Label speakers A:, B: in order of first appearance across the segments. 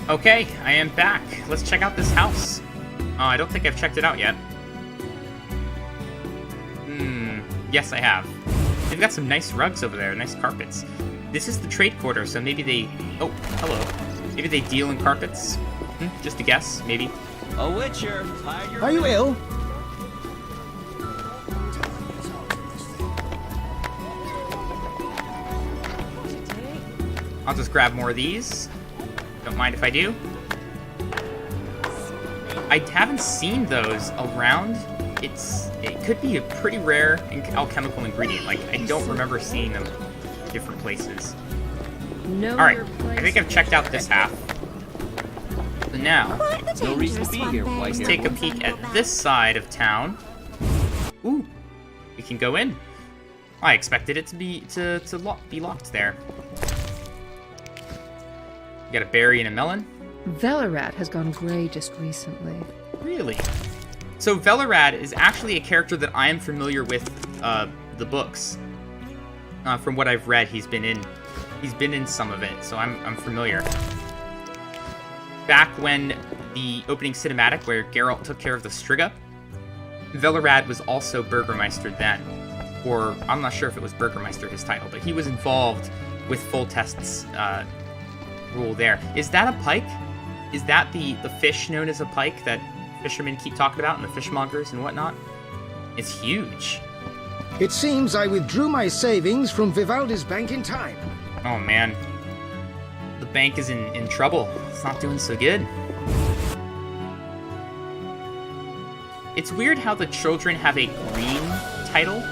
A: Okay, I am back. Let's check out this house. I don't think I've checked it out yet. Yes, I have. They've got some nice rugs over there, nice carpets. This is the trade quarter, so maybe they... Oh, hello. Maybe they deal in carpets? Just a guess, maybe.
B: A witcher,
C: are you ill?
A: I'll just grab more of these. Don't mind if I do. I haven't seen those around. It could be a pretty rare alchemical ingredient. Like, I don't remember seeing them in different places. Alright, I think I've checked out this half. So now,
B: no reason to be here.
A: Let's take a peek at this side of town. Ooh, we can go in. I expected it to be locked there. We got a berry and a melon.
D: Velarad has gone gray just recently.
A: Really? So Velarad is actually a character that I am familiar with the books. From what I've read, he's been in some of it, so I'm familiar. Back when the opening cinematic where Geralt took care of the Striga, Velarad was also Burgermeister then. Or I'm not sure if it was Burgermeister his title, but he was involved with Foltest's rule there. Is that a pike? Is that the fish known as a pike that fishermen keep talking about and the fishmongers and whatnot? It's huge.
C: It seems I withdrew my savings from Vivaldi's bank in time.
A: Oh man. The bank is in trouble. It's not doing so good. It's weird how the children have a green title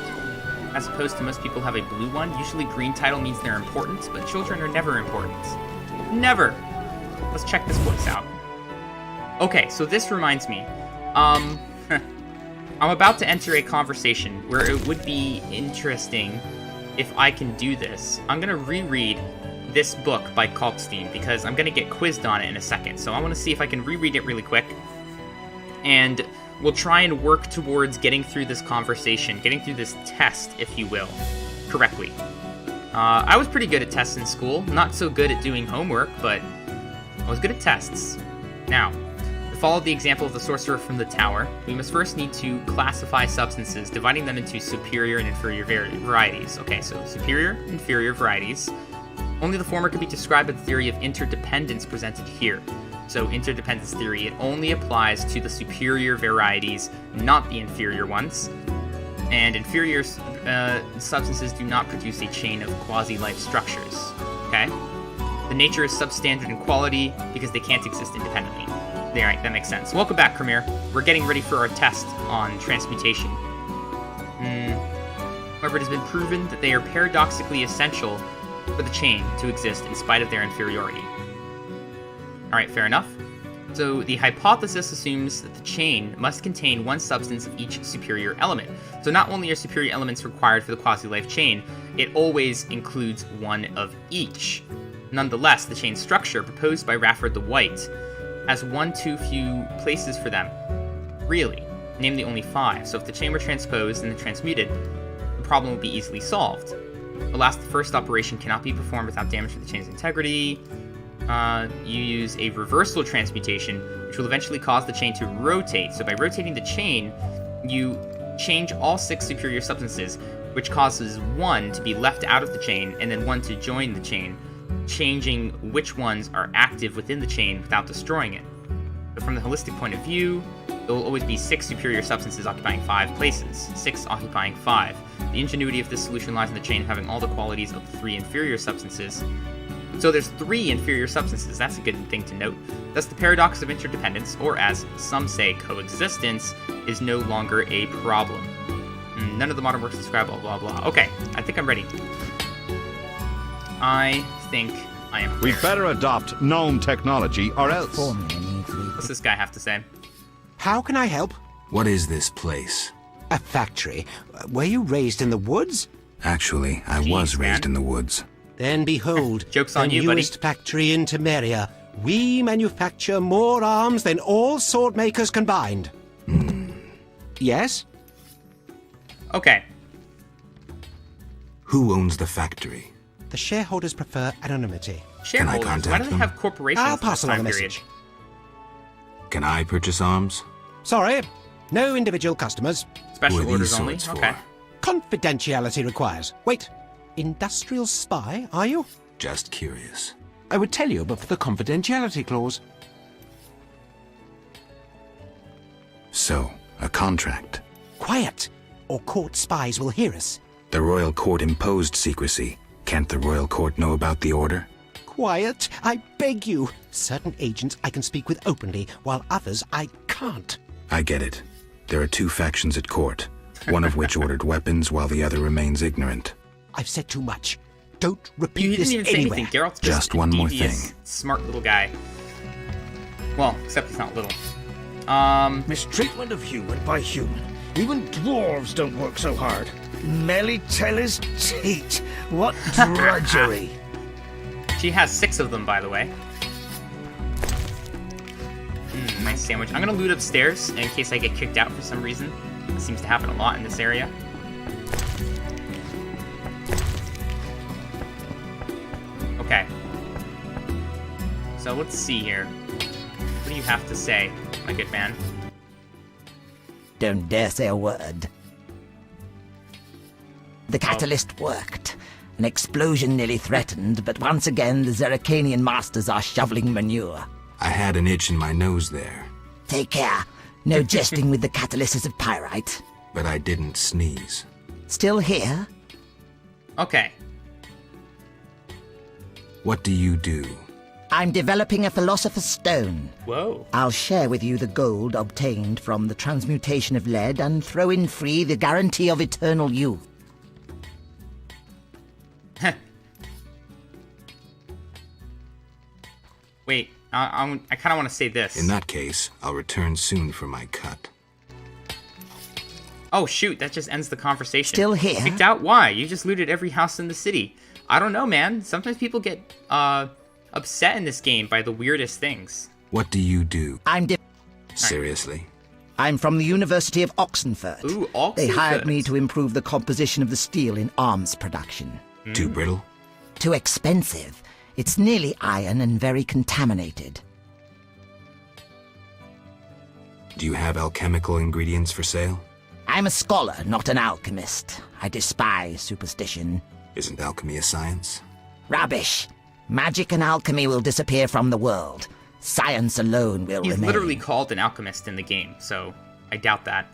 A: as opposed to most people have a blue one. Usually green title means they're important, but children are never important. Never! Let's check this place out. Okay, so this reminds me. I'm about to enter a conversation where it would be interesting if I can do this. I'm gonna reread this book by Kalkstein because I'm gonna get quizzed on it in a second. So I wanna see if I can reread it really quick. And we'll try and work towards getting through this conversation, getting through this test, if you will, correctly. I was pretty good at tests in school. Not so good at doing homework, but I was good at tests. Now, to follow the example of the sorcerer from the tower, we must first need to classify substances, dividing them into superior and inferior varieties. Okay, so superior, inferior varieties. Only the former can be described by the theory of interdependence presented here. So interdependence theory, it only applies to the superior varieties, not the inferior ones. And inferior substances do not produce a chain of quasi-life structures. Okay? The nature is substandard in quality because they can't exist independently. Alright, that makes sense. Welcome back, Cremere. We're getting ready for our test on transmutation. However, it has been proven that they are paradoxically essential for the chain to exist in spite of their inferiority. Alright, fair enough. So the hypothesis assumes that the chain must contain one substance of each superior element. So not only are superior elements required for the quasi-life chain, it always includes one of each. Nonetheless, the chain structure proposed by Rafford the White has one too few places for them. Really, namely only 5. So if the chain were transposed and then transmuted, the problem would be easily solved. Alas, the first operation cannot be performed without damage to the chain's integrity. You use a reversal transmutation, which will eventually cause the chain to rotate. So by rotating the chain, you change all 6 superior substances, which causes 1 to be left out of the chain, and then 1 to join the chain, changing which ones are active within the chain without destroying it. But from the holistic point of view, there will always be 6 superior substances occupying 5 places, 6 occupying 5. The ingenuity of this solution lies in the chain having all the qualities of the 3 inferior substances. So there's 3 inferior substances, that's a good thing to note. Thus the paradox of interdependence, or as some say, coexistence, is no longer a problem. None of the modern works describe blah blah blah. Okay, I think I'm ready. I think I am prepared.
E: We'd better adopt gnome technology or else.
A: What's this guy have to say?
F: How can I help?
G: What is this place?
F: A factory. Were you raised in the woods?
G: Actually, I was raised in the woods.
F: Then behold,
A: Joke's on
F: the
A: you, buddy.
F: newest factory in Temeria. We manufacture more arms than all sword makers combined. Yes?
A: Okay.
G: Who owns the factory?
F: The shareholders prefer anonymity.
A: Shareholders? Why
G: contact
A: do they
G: them?
A: have corporations
F: I'll
A: in this
F: pass along
A: time
F: a
A: period?
F: message.
G: Can I purchase arms?
F: Sorry, no individual customers.
G: Who
A: Special
G: are
A: orders
G: these
A: only?
G: swords
A: Okay.
G: for?
F: Confidentiality requires. Wait, industrial spy, are you?
G: Just curious.
H: I would tell you, but for the confidentiality clause.
G: So, a contract.
F: Quiet, or court spies will hear us.
G: The royal court imposed secrecy. Can't the royal court know about the order?
F: Quiet, I beg you. Certain agents I can speak with openly, while others I can't.
G: I get it. There are two factions at court, one of which ordered weapons while the other remains ignorant.
F: I've said too much. Don't repeat
A: You didn't
F: this
A: even say
F: anywhere.
A: anything. Geralt's
G: Just
A: a
G: one more
A: devious,
G: thing.
A: smart little guy. Well, except he's not little.
C: Mistreatment of human by human. Even dwarves don't work so hard. Melly Teller's teat. What drudgery.
A: She has 6 of them, by the way. Nice sandwich. I'm gonna loot upstairs in case I get kicked out for some reason. It seems to happen a lot in this area. Okay. So let's see here. What do you have to say, my good man?
I: Don't dare say a word. The catalyst worked. An explosion nearly threatened, but once again the Zeracanian masters are shoveling manure.
G: I had an itch in my nose there,
I: Take care. No jesting with the catalysis of pyrite.
G: but I didn't sneeze.
I: Still here?
A: Okay.
G: What do you do?
I: I'm developing a philosopher's stone.
A: Whoa.
I: I'll share with you the gold obtained from the transmutation of lead and throw in free the guarantee of eternal youth.
A: Wait, I kind of want to say this.
G: In that case, I'll return soon for my cut.
A: Oh shoot, that just ends the conversation.
I: Still here?
A: Kicked out? Why? You just looted every house in the city. I don't know, man. Sometimes people get upset in this game by the weirdest things.
G: What do you do? Seriously?
I: I'm from the University of Oxenfurt.
A: Ooh,
I: They hired
A: Oxenfurt.
I: me to improve the composition of the steel in arms production.
G: Too brittle?
I: Too expensive. It's nearly iron and very contaminated.
G: Do you have alchemical ingredients for sale?
I: I'm a scholar, not an alchemist. I despise superstition.
G: Isn't alchemy a science?
I: Rubbish. Magic and alchemy will disappear from the world. Science alone will
A: He's
I: remain.
A: literally called an alchemist in the game, so I doubt that.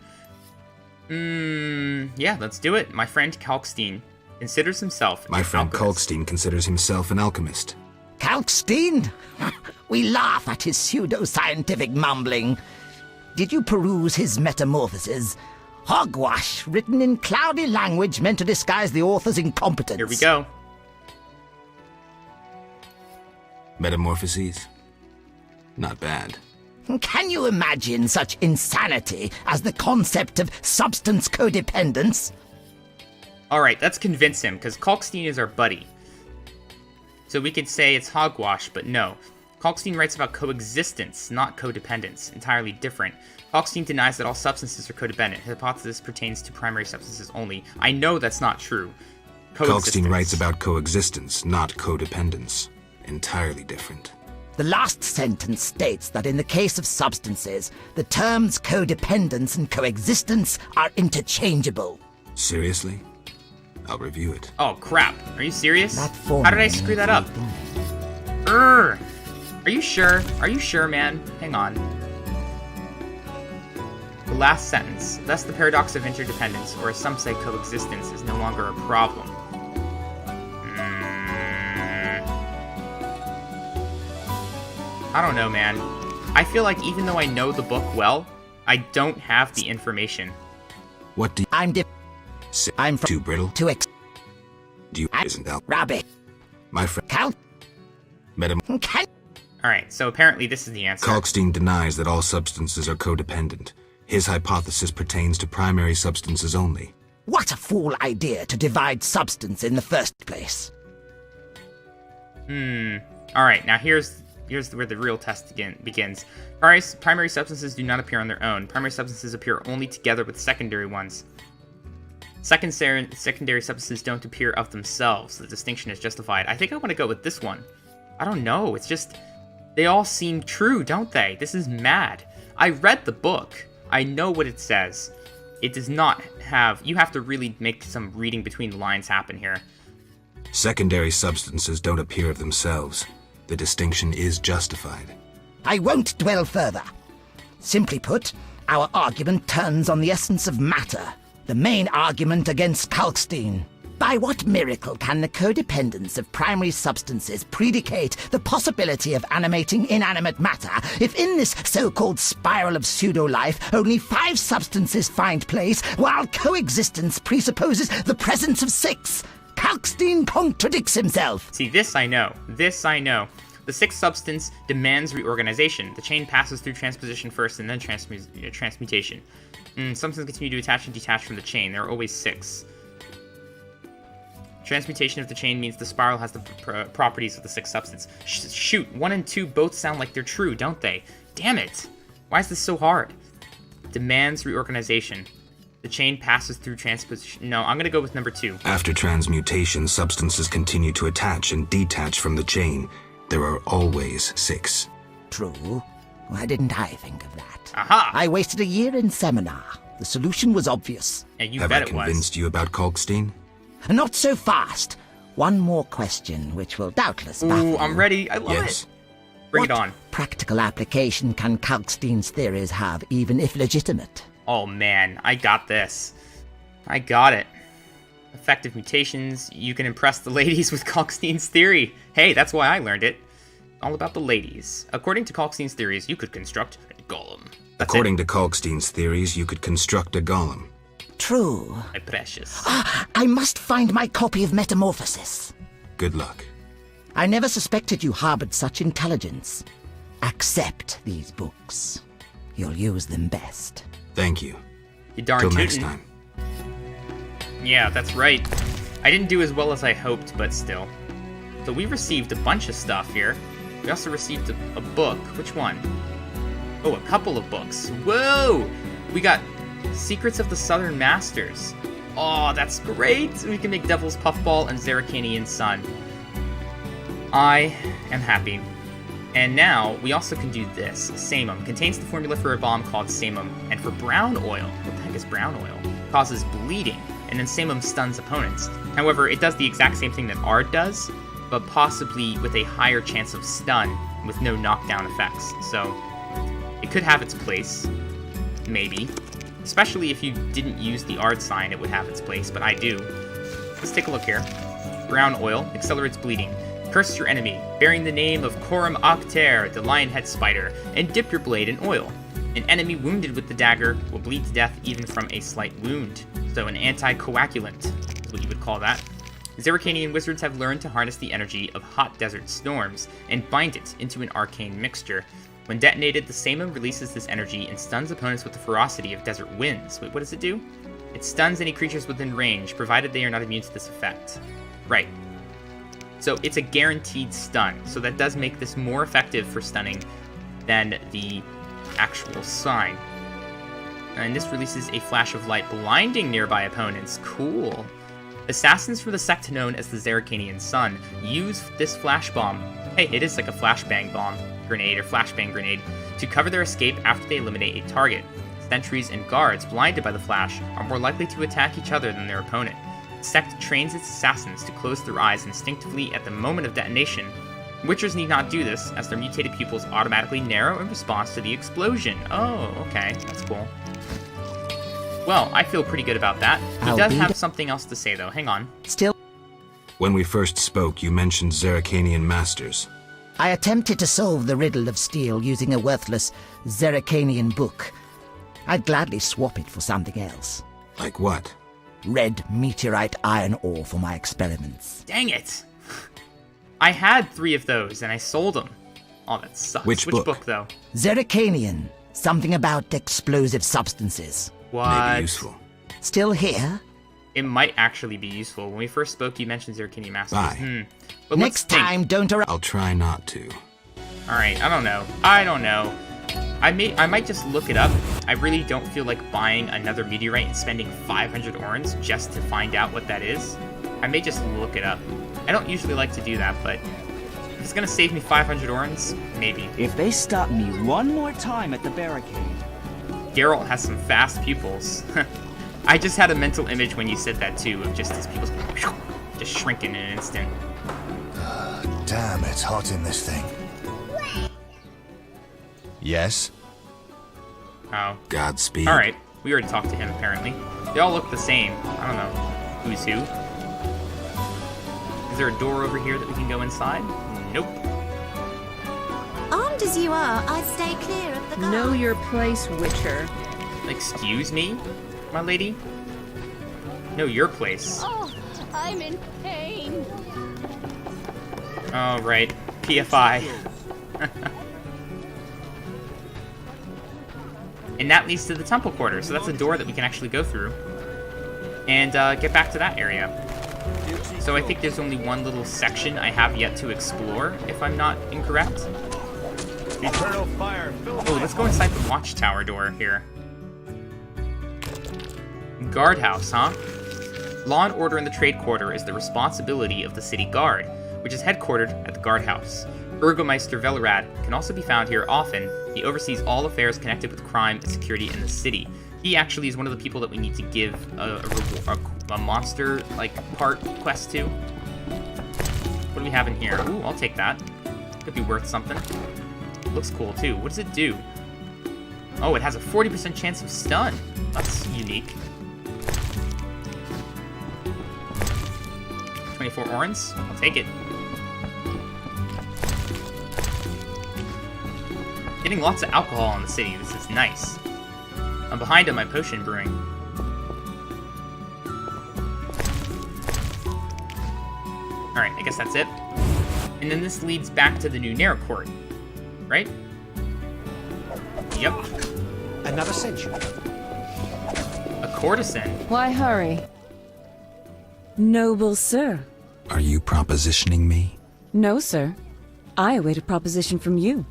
A: Yeah, let's do it. My friend Kalkstein considers himself
G: My
A: an
G: friend
A: alchemist.
G: Kalkstein considers himself an alchemist.
I: Kalkstein? We laugh at his pseudo-scientific mumbling. Did you peruse his metamorphoses? Hogwash, written in cloudy language meant to disguise the author's incompetence.
A: Here we go.
G: Metamorphoses? Not bad.
I: Can you imagine such insanity as the concept of substance codependence?
A: Alright, let's convince him, because Kalkstein is our buddy. So we could say it's hogwash, but no. Kalkstein writes about coexistence, not codependence. Entirely different. Kalkstein denies that all substances are codependent. His hypothesis pertains to primary substances only. I know that's not true.
G: Kalkstein writes about coexistence, not codependence. Entirely different.
I: The last sentence states that in the case of substances, the terms codependence and coexistence are interchangeable.
G: Seriously? I'll review it.
A: Oh, crap. Are you serious?
I: That
A: How did I screw that up? Urgh. Are you sure? Are you sure, man? Hang on. The last sentence. Thus, the paradox of interdependence, or as some say, coexistence, is no longer a problem. I don't know, man. I feel like even though I know the book well, I don't have the information.
G: What do you say?
I: I'm from
G: Too brittle?
I: to
G: Do you isn't that
I: rabbit.
G: my friend?
I: Count. Can
A: Alright, so apparently this is the answer.
G: Kalkstein denies that all substances are codependent. His hypothesis pertains to primary substances only.
I: What a fool idea to divide substance in the first place.
A: Alright, now here's where the real test begins. Primary substances do not appear on their own. Primary substances appear only together with secondary ones. Secondary substances don't appear of themselves. The distinction is justified. I think I want to go with this one. I don't know. It's just... They all seem true, don't they? This is mad. I read the book. I know what it says. It does not have... You have to really make some reading between the lines happen here.
G: Secondary substances don't appear of themselves. The distinction is justified.
I: I won't dwell further. Simply put, our argument turns on the essence of matter, the main argument against Kalkstein. By what miracle can the codependence of primary substances predicate the possibility of animating inanimate matter if in this so-called spiral of pseudo-life only 5 substances find place while coexistence presupposes the presence of 6? Kalkstein contradicts himself.
A: See, this I know. This I know. The 6th substance demands reorganization. The chain passes through transposition first and then transmutation. Substances continue to attach and detach from the chain. There are always 6. Transmutation of the chain means the spiral has the properties of the 6th substance. Shoot, 1 and 2 both sound like they're true, don't they? Damn it! Why is this so hard? Demands reorganization. The chain passes through transposition. No, I'm gonna go with number 2.
G: After transmutation, substances continue to attach and detach from the chain. There are always 6.
I: True. Why didn't I think of that?
A: Aha!
I: I wasted a year in seminar. The solution was obvious.
A: And you
G: Have
A: bet
G: I
A: it was.
G: convinced you about Kalkstein?
I: Not so fast. One more question, which will doubtless baffle
A: Ooh, I'm
I: you.
A: ready. I love
G: Yes.
A: it. Bring
I: What
A: it on.
I: practical application can Kalkstein's theories have, even if legitimate?
A: Oh man, I got this. I got it. Effective mutations. You can impress the ladies with Kalkstein's theory. Hey, that's why I learned it. All about the ladies. According to Kalkstein's theories, you could construct a golem.
G: According to Kalkstein's theories, you could construct a golem.
I: True.
A: My precious.
I: I must find my copy of Metamorphosis.
G: Good luck.
I: I never suspected you harbored such intelligence. Accept these books. You'll use them best.
G: Thank you.
A: You darn
G: Till
A: tootin'.
G: next time.
A: Yeah, that's right. I didn't do as well as I hoped, but still. So we received a bunch of stuff here. We also received a book. Which one? Oh, a couple of books. Whoa! We got Secrets of the Southern Masters. Oh, that's great! We can make Devil's Puffball and Zeracanian Sun. I am happy. And now, we also can do this. Samum contains the formula for a bomb called Samum. And for brown oil, what the heck is brown oil? Causes bleeding, and then Samum stuns opponents. However, it does the exact same thing that Ard does, but possibly with a higher chance of stun with no knockdown effects. So, it could have its place. Maybe. Especially if you didn't use the Ard sign, it would have its place, but I do. Let's take a look here. Brown oil accelerates bleeding. Curse your enemy, bearing the name of Coram Octair, the lionhead spider, and dip your blade in oil. An enemy wounded with the dagger will bleed to death even from a slight wound. So an anticoagulant is what you would call that. Zeracanian wizards have learned to harness the energy of hot desert storms and bind it into an arcane mixture. When detonated, the Samum releases this energy and stuns opponents with the ferocity of desert winds. Wait, what does it do? It stuns any creatures within range, provided they are not immune to this effect. Right. So it's a guaranteed stun, so that does make this more effective for stunning than the actual sign. And this releases a flash of light blinding nearby opponents. Cool. Assassins from the sect known as the Zeracanian Sun use this flash bomb. Hey, it is like a flashbang bomb grenade or flashbang grenade to cover their escape after they eliminate a target. Sentries and guards blinded by the flash are more likely to attack each other than their opponent. The sect trains its assassins to close their eyes instinctively at the moment of detonation. Witchers need not do this, as their mutated pupils automatically narrow in response to the explosion. Oh, okay, that's cool. Well, I feel pretty good about that. He does have something else to say, though. Hang on.
I: Still,
G: When we first spoke, you mentioned Zeracanian masters.
I: I attempted to solve the riddle of steel using a worthless Zeracanian book. I'd gladly swap it for something else.
G: Like what?
I: Red meteorite iron ore for my experiments.
A: Dang it! I had 3 of those, and I sold them. Oh, that sucks.
G: Which book?
A: Though?
I: Zeracanian. Something about explosive substances.
A: What?
G: Maybe useful.
I: Still here?
A: It might actually be useful. When we first spoke, you mentioned Zeracanian Masters.
G: Bye.
A: But
I: Next time, don't
G: I'll try not to.
A: Alright, I don't know. I might just look it up I really don't feel like buying another meteorite and spending 500 orens just to find out what that is. I may just look it up. I don't usually like to do that, but if it's gonna save me 500 orens, maybe.
B: If they stop me one more time at the barricade...
A: Geralt has some fast pupils. I just had a mental image when you said that too, of just his pupils just shrinking in an instant.
C: Damn, it's hot in this thing. Yes?
A: Oh.
G: Godspeed.
A: Alright, we already talked to him apparently. They all look the same. I don't know who's who. Is there a door over here that we can go inside? Nope.
J: Armed as you are, I'd stay clear of the guard.
D: Know your place, Witcher.
A: Excuse me, my lady? Know your place.
J: Oh, I'm in pain.
A: Oh, right. PFI. And that leads to the temple quarter, so that's a door that we can actually go through. And get back to that area. So I think there's only one little section I have yet to explore, if I'm not incorrect.
E: Eternal fire.
A: Oh, let's go inside the watchtower door here. Guardhouse, huh? Law and order in the trade quarter is the responsibility of the city guard, which is headquartered at the guardhouse. Burgomeister Vellerad can also be found here often. He oversees all affairs connected with crime and security in the city. He actually is one of the people that we need to give a monster, like, part quest to. What do we have in here? Ooh, I'll take that. Could be worth something. Looks cool, too. What does it do? Oh, it has a 40% chance of stun. That's unique. 24 orens? I'll take it. Getting lots of alcohol in the city. This is nice. I'm behind on my potion brewing. Alright, I guess that's it. And then this leads back to the new Nair Court. Right? Yep.
F: Another century.
A: A courtesan.
D: Why hurry?
K: Noble sir.
G: Are you propositioning me?
K: No, sir. I await a proposition from you.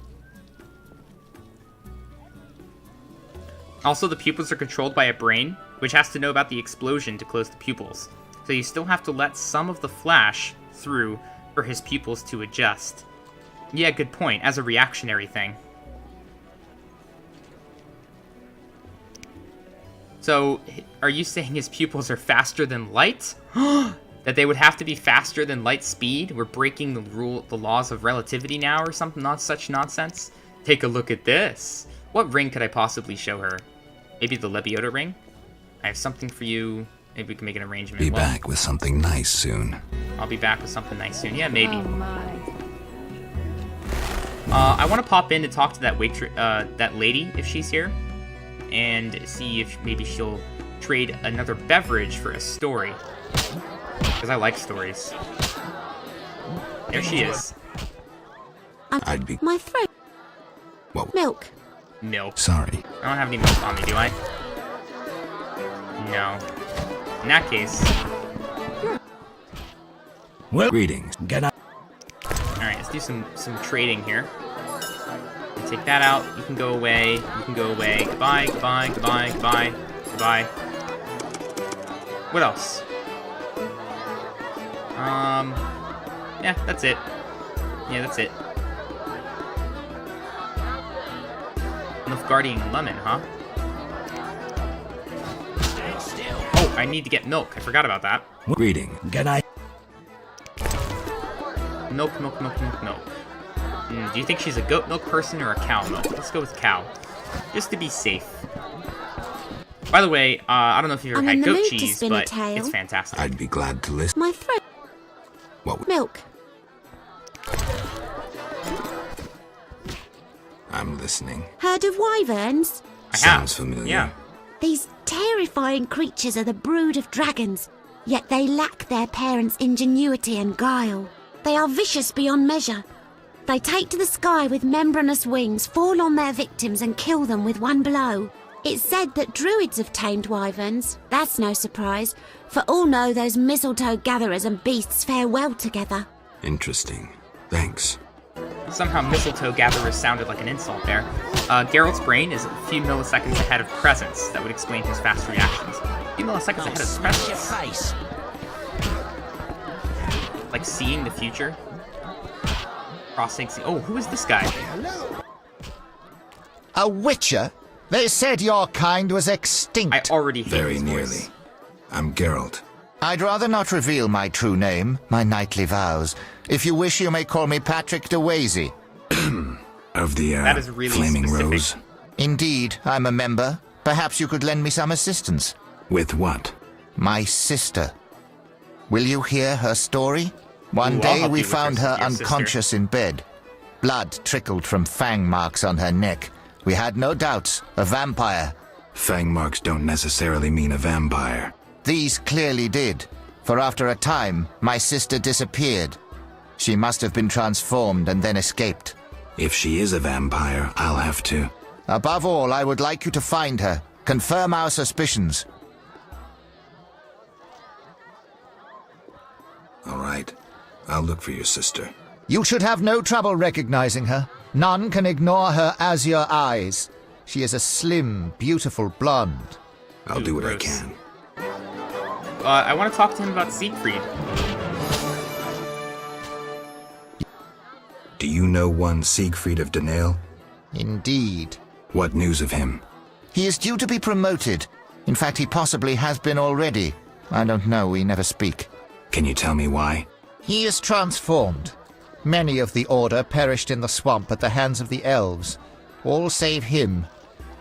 A: Also, the pupils are controlled by a brain, which has to know about the explosion to close the pupils. So you still have to let some of the flash through for his pupils to adjust. Yeah, good point, as a reactionary thing. So, are you saying his pupils are faster than light? That they would have to be faster than light speed? We're breaking the laws of relativity now or something, not such nonsense? Take a look at this. What ring could I possibly show her? Maybe the Lebioda ring? I have something for you. Maybe we can make an arrangement.
G: Be back with something nice soon.
A: I'll be back with something nice soon. Yeah, maybe.
D: Oh my.
A: I want to pop in to talk to that lady, if she's here, and see if maybe she'll trade another beverage for a story. Because I like stories. There she is.
G: I'd be...
J: My throat.
G: What?
J: Milk.
A: Milk.
G: Sorry.
A: I don't have any milk on me, do I? No. In that case...
C: Well,
G: Greetings.
C: get out.
A: Alright, let's do some trading here. Take that out. You can go away. You can go away. Goodbye, goodbye, goodbye, goodbye, goodbye. What else? Yeah, that's it. Yeah, that's it. Nilfgaardian lemon, huh? Oh, I need to get milk. I forgot about that.
G: Greeting.
C: Good night.
A: Milk, milk, milk, milk, milk. Do you think she's a goat milk person or a cow milk? Let's go with cow. Just to be safe. By the way, I don't know if you've ever had goat cheese, but it's fantastic.
G: I'd be glad to listen.
J: My throat.
G: What?
J: Milk.
G: I'm listening.
J: Heard of wyverns?
A: I have.
G: Sounds familiar.
A: Yeah.
J: These terrifying creatures are the brood of dragons, yet they lack their parents' ingenuity and guile. They are vicious beyond measure. They take to the sky with membranous wings, fall on their victims and kill them with one blow. It's said that druids have tamed wyverns. That's no surprise, for all know those mistletoe gatherers and beasts fare well together.
G: Interesting. Thanks.
A: Somehow mistletoe gatherers sounded like an insult there. Geralt's brain is a few milliseconds ahead of presence. That would explain his fast reactions. A few milliseconds ahead of presence.
I: Your face.
A: Like seeing the future. Crossing. Oh, who is this guy?
L: A witcher? They said your kind was extinct.
A: I already hate
G: Very
A: his
G: nearly.
A: voice.
G: I'm Geralt.
L: I'd rather not reveal my true name, my knightly vows. If you wish, you may call me Patrick a.w.t.y.
G: Of the,
A: That is really
G: Flaming
A: specific.
G: Rose.
L: Indeed, I'm a member. Perhaps you could lend me some assistance.
G: With what?
L: My sister. Will you hear her story? One
A: Ooh, I'll
L: day
A: help
L: we
A: you with
L: found
A: your
L: her
A: sister.
L: unconscious in bed. Blood trickled from fang marks on her neck. We had no doubts. A vampire.
G: Fang marks don't necessarily mean a vampire.
L: These clearly did, for after a time, my sister disappeared. She must have been transformed and then escaped.
G: If she is a vampire, I'll have to...
L: Above all, I would like you to find her. Confirm our suspicions.
G: All right. I'll look for your sister.
L: You should have no trouble recognizing her. None can ignore her azure eyes. She is a slim, beautiful blonde.
G: I'll do what I
A: gross.
G: can.
A: I want to talk to him about Siegfried.
G: Do you know one Siegfried of Danale?
L: Indeed.
G: What news of him?
L: He is due to be promoted. In fact, he possibly has been already. I don't know, we never speak.
G: Can you tell me why?
L: He is transformed. Many of the Order perished in the swamp at the hands of the elves. All save him.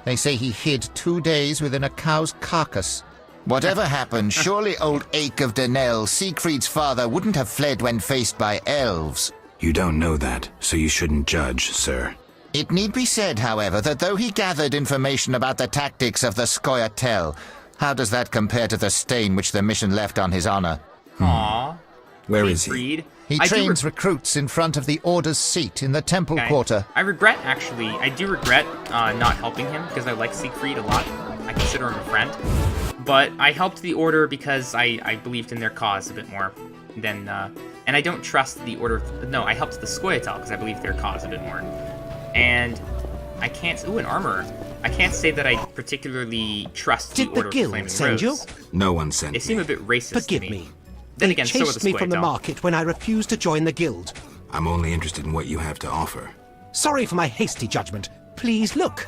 L: They say he hid 2 days within a cow's carcass. Whatever happened, surely old Ache of Danale, Siegfried's father, wouldn't have fled when faced by elves.
G: You don't know that, so you shouldn't judge, sir.
L: It need be said, however, that though he gathered information about the tactics of the Scoia'tael, how does that compare to the stain which the mission left on his honor?
A: Aww.
G: Where is he?
A: Siegfried.
L: He trains recruits in front of the Order's seat in the Temple
A: Okay.
L: Quarter.
A: I do regret not helping him because I like Siegfried a lot. I consider him a friend. But I helped the Order because I believed in their cause a bit more than, and I don't trust the Order. No, I helped the Scoia'tael because I believed their cause a bit more. And I can't, an armorer. I can't say that I particularly trust the
F: Did
A: Order
F: the
A: of
F: guild
A: Flaming
F: send you?
A: Rose.
G: No one sent
A: They
G: me.
A: seem a bit racist
F: Forgive
A: to me.
F: me.
A: Then
F: They
A: again, so are
F: chased
A: the
F: me from the
A: Scoia'tael.
F: market when I refused to join the guild.
G: I'm only interested in what you have to offer.
F: Sorry for my hasty judgment. Please look.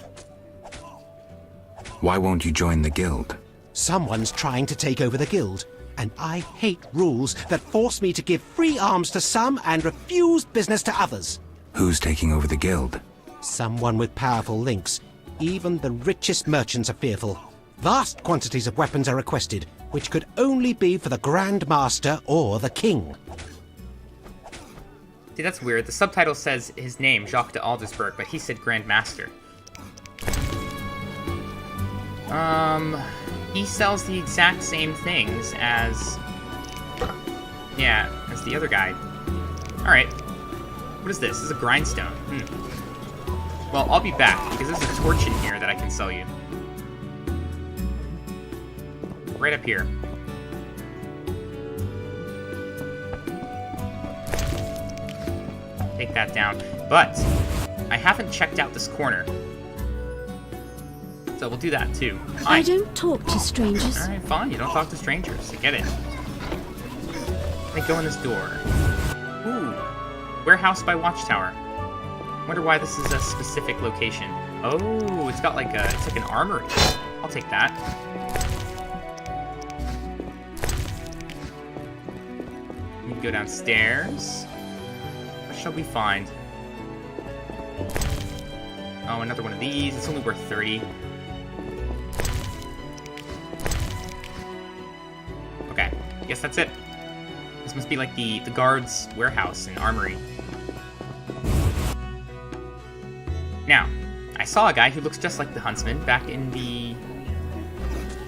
G: Why won't you join the guild?
F: Someone's trying to take over the guild, and I hate rules that force me to give free arms to some and refuse business to others.
G: Who's taking over the guild?
F: Someone with powerful links. Even the richest merchants are fearful. Vast quantities of weapons are requested, which could only be for the Grand Master or the King.
A: See, that's weird. The subtitle says his name, Jacques de Aldersberg, but he said Grand Master. He sells the exact same things as... Yeah, as the other guy. Alright. What is this? This is a grindstone. Well, I'll be back, because there's a torch in here that I can sell you. Right up here. Take that down. But I haven't checked out this corner. So we'll do that too.
J: I don't talk to strangers.
A: Alright, fine. You don't talk to strangers. I get it. Let me go in this door. Ooh. Warehouse by Watchtower. Wonder why this is a specific location. Oh, it's got like a, it's like an armory. I'll take that. Let me go downstairs. What shall we find? Oh, another one of these. It's only worth 30. Okay, I guess that's it. This must be like the guard's warehouse and armory. Now, I saw a guy who looks just like the huntsman back in the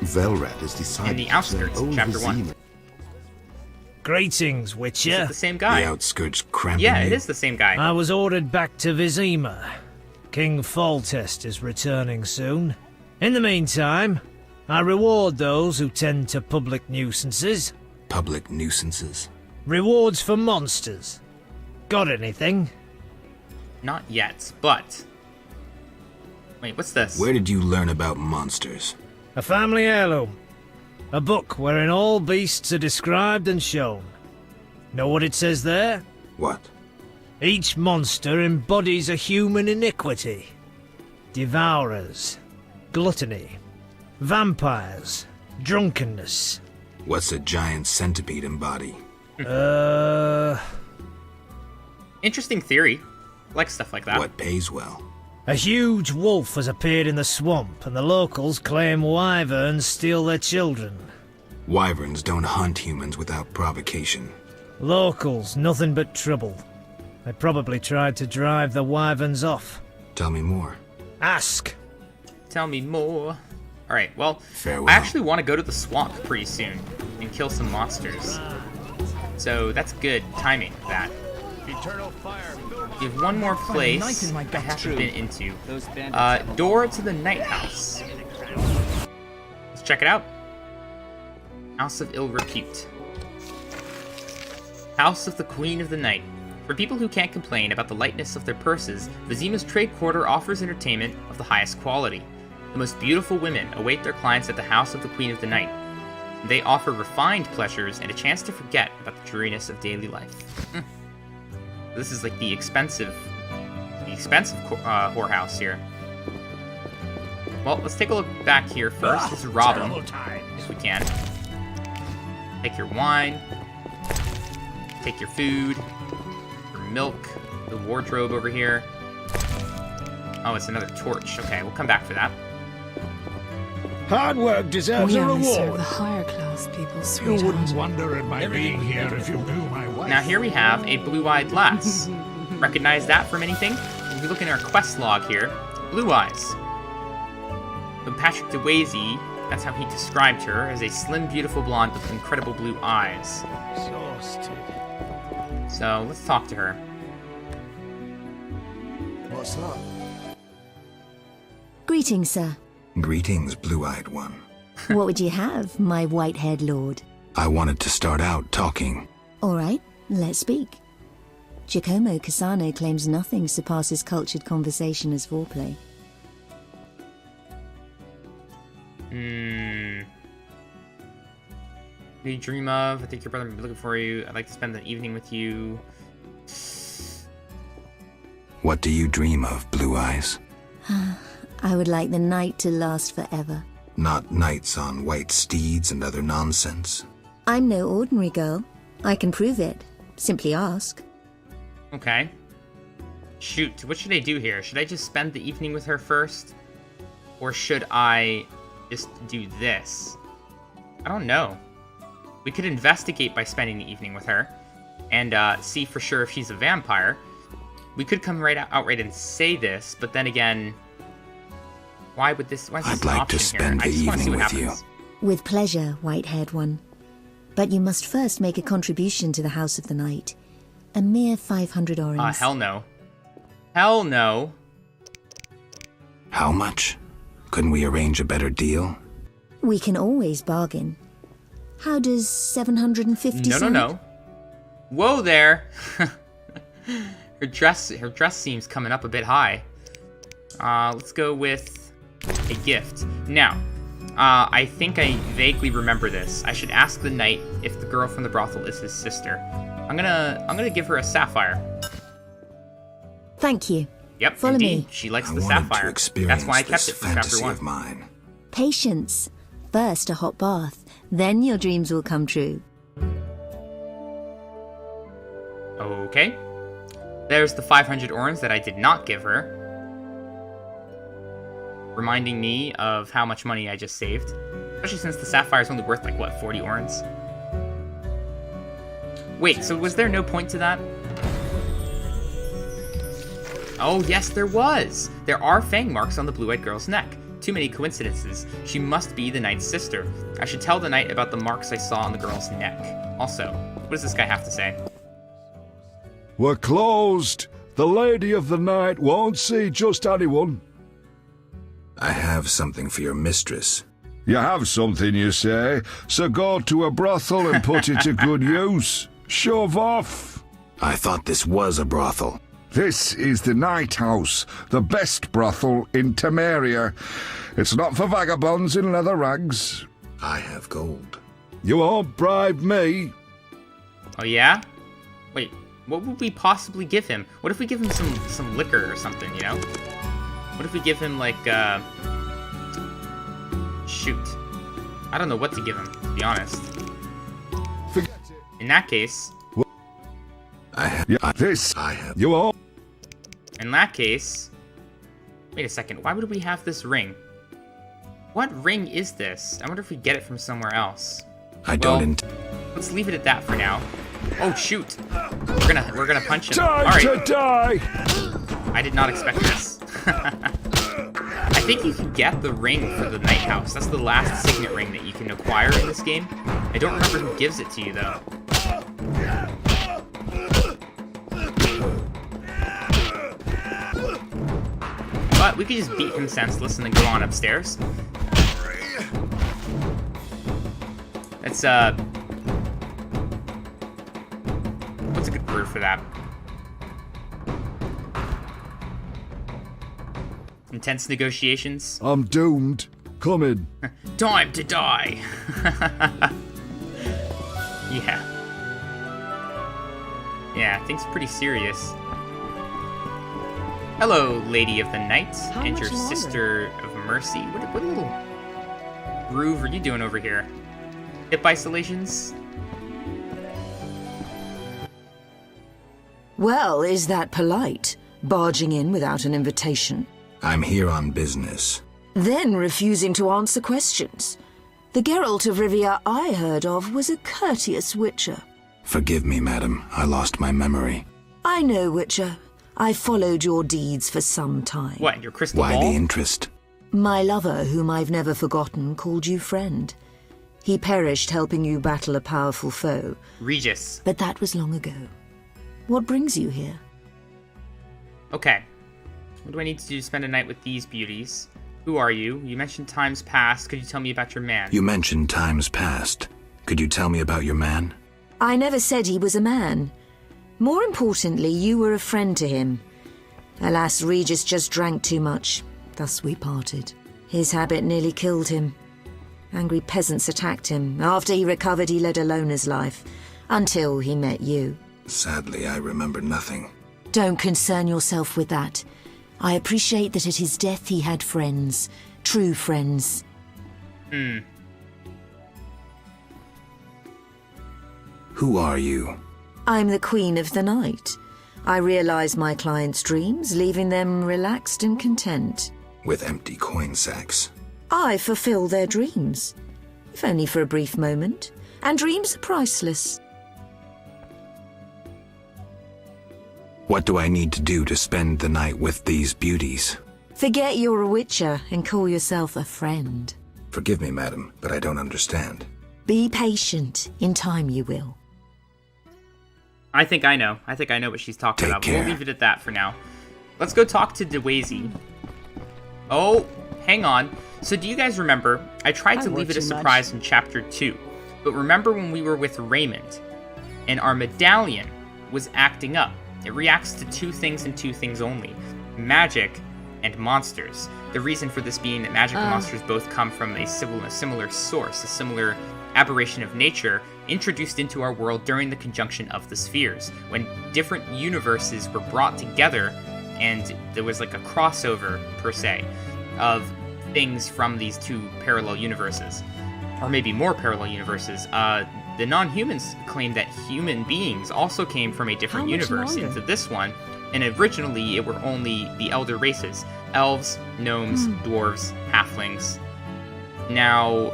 M: Velred has decided
A: in the outskirts of chapter 1.
C: Greetings,
A: Is
C: Witcher.
A: it the same guy?
G: The outskirts cramping
A: Yeah,
G: you?
A: it is the same guy.
C: I was ordered back to Vizima. King Foltest is returning soon. In the meantime, I reward those who tend to public nuisances.
G: Public nuisances?
C: Rewards for monsters. Got anything?
A: Not yet, but... Wait, what's this?
G: Where did you learn about monsters?
C: A family heirloom. A book wherein all beasts are described and shown. Know what it says there?
G: What?
C: Each monster embodies a human iniquity. Devourers, gluttony, vampires, drunkenness.
G: What's a giant centipede embody?
A: Interesting theory. I like stuff like that.
G: What pays well?
C: A huge wolf has appeared in the swamp, and the locals claim wyverns steal their children.
G: Wyverns don't hunt humans without provocation.
C: Locals, nothing but trouble. They probably tried to drive the wyverns off.
G: Tell me more.
C: Ask.
A: Tell me more. Alright, well,
G: Farewell.
A: I actually want to go to the swamp pretty soon and kill some monsters. So that's good timing, that.
E: Eternal fire.
A: We have one more place I haven't been into. Door to the Night House. Let's check it out. House of Ill Repute. House of the Queen of the Night. For people who can't complain about the lightness of their purses, Vizima's trade quarter offers entertainment of the highest quality. The most beautiful women await their clients at the House of the Queen of the Night. They offer refined pleasures and a chance to forget about the dreariness of daily life. This is like the expensive whorehouse here. Well, let's take a look back here first. This is Robin, if we can. Take your wine. Take your food. Your milk. The wardrobe over here. Oh, it's another torch. Okay, we'll come back for that.
C: Hard work deserves
N: We
C: a
N: only serve
C: reward.
N: the higher class people,
C: You
N: sweetheart.
C: wouldn't wonder at my being here if you knew my wife.
A: Now here we have a blue-eyed lass. Recognize that from anything? If we look in our quest log here, Blue Eyes. When Patrick DeWazy, that's how he described her, as a slim, beautiful blonde with incredible blue eyes. So let's talk to her.
M: What's up?
O: Greetings, sir.
G: Greetings, blue-eyed one.
O: What would you have, my white-haired lord?
G: I wanted to start out talking.
O: All right, let's speak. Giacomo Cassano claims nothing surpasses cultured conversation as foreplay.
A: What do you dream of? I think your brother may be looking for you. I'd like to spend the evening with you.
G: What do you dream of, Blue Eyes?
O: I would like the night to last forever.
G: Not nights on white steeds and other nonsense.
O: I'm no ordinary girl. I can prove it. Simply ask.
A: Okay. Shoot, what should I do here? Should I just spend the evening with her first? Or should I just do this? I don't know. We could investigate by spending the evening with her and see for sure if she's a vampire. We could come outright and say this, but then again, why is this
G: I'd like to spend the evening with you.
O: With pleasure, white-haired one. But you must first make a contribution to the House of the Night. A mere 500 orange.
A: Hell no. Hell no.
G: How much? Couldn't we arrange a better deal?
O: We can always bargain. How does 750
A: No,
O: sound?
A: no. Whoa there. Her dress seems coming up a bit high. Let's go with a gift. Now, I think I vaguely remember this. I should ask the knight if the girl from the brothel is his sister. I'm gonna give her a sapphire.
O: Thank you.
A: Yep,
O: Follow
A: indeed.
O: me.
A: She likes
G: I
A: the
G: wanted
A: sapphire.
G: to experience
A: That's why I kept
G: this
A: it from chapter
G: fantasy
A: 1.
G: of mine.
O: Patience. First, a hot bath. Then your dreams will come true.
A: Okay. There's the 500 orange that I did not give her. Reminding me of how much money I just saved. Especially since the sapphire is only worth, like, what, 40 orange? Wait, so was there no point to that? Oh, yes, there was! There are fang marks on the blue-eyed girl's neck. Too many coincidences. She must be the knight's sister. I should tell the knight about the marks I saw on the girl's neck. Also, what does this guy have to say?
P: We're closed. The lady of the night won't see just anyone.
G: I have something for your mistress.
P: You have something, you say, so go to a brothel and put it to good use. Shove off.
G: I thought this was a brothel.
P: This is the Night House, the best brothel in Temeria. It's not for vagabonds in leather rags.
G: I have gold.
P: You won't bribe me.
A: Oh, yeah? Wait, what would we possibly give him? What if we give him some liquor or something, you know? What if we give him, like, shoot. I don't know what to give him, to be honest. In that case...
G: I have...
P: You won't...
A: In that case... Wait a second, why would we have this ring? What ring is this? I wonder if we get it from somewhere else. Let's leave it at that for now. Oh shoot! We're gonna punch him.
P: Time to die!
A: I did not expect this. I think you can get the ring for the Night House. That's the last signet ring that you can acquire in this game. I don't remember who gives it to you though. But we could just beat him senseless and then go on upstairs. That's, what's a good word for that? Intense negotiations?
P: I'm doomed. Come in.
A: Time to die! Yeah. Yeah, things pretty serious. Hello, Lady of the Night, and your Sister of Mercy. What little groove are you doing over here? Hip isolations?
N: Well, is that polite? Barging in without an invitation?
G: I'm here on business.
N: Then refusing to answer questions. The Geralt of Rivia I heard of was a courteous witcher.
G: Forgive me, madam. I lost my memory.
N: I know, witcher. I followed your deeds for some time.
A: What, your crystal ball?
G: Why the interest?
N: My lover, whom I've never forgotten, called you friend. He perished helping you battle a powerful foe.
A: Regis.
N: But that was long ago. What brings you here?
A: Okay. What do I need to do to spend a night with these beauties? Who are you? You mentioned times past. Could you tell me about your man?
G: You mentioned times past. Could you tell me about your man?
N: I never said he was a man. More importantly, you were a friend to him. Alas, Regis just drank too much. Thus we parted. His habit nearly killed him. Angry peasants attacked him. After he recovered, he led a loner's life. Until he met you.
G: Sadly, I remember nothing.
N: Don't concern yourself with that. I appreciate that at his death he had friends. True friends.
G: Who are you?
N: I'm the Queen of the Night. I realize my clients' dreams, leaving them relaxed and content.
G: With empty coin sacks.
N: I fulfill their dreams, if only for a brief moment. And dreams are priceless.
G: What do I need to do to spend the night with these beauties?
N: Forget you're a witcher and call yourself a friend.
G: Forgive me, madam, but I don't understand.
N: Be patient. In time you will.
A: I think I know. I think I know what she's talking about.
G: Care.
A: We'll leave it at that for now. Let's go talk to a.w.t.y. Oh, hang on. So do you guys remember? I tried to leave it a surprise in Chapter 2. But remember when we were with Raymond and our medallion was acting up? It reacts to two things and two things only. Magic and monsters. The reason for this being that magic and monsters both come from a similar source, a similar aberration of nature introduced into our world during the conjunction of the spheres, when different universes were brought together and there was like a crossover, per se, of things from these two parallel universes. Or maybe more parallel universes. The non-humans claim that human beings also came from a different universe into this one, and originally it were only the elder races. Elves, gnomes, dwarves, halflings. Now,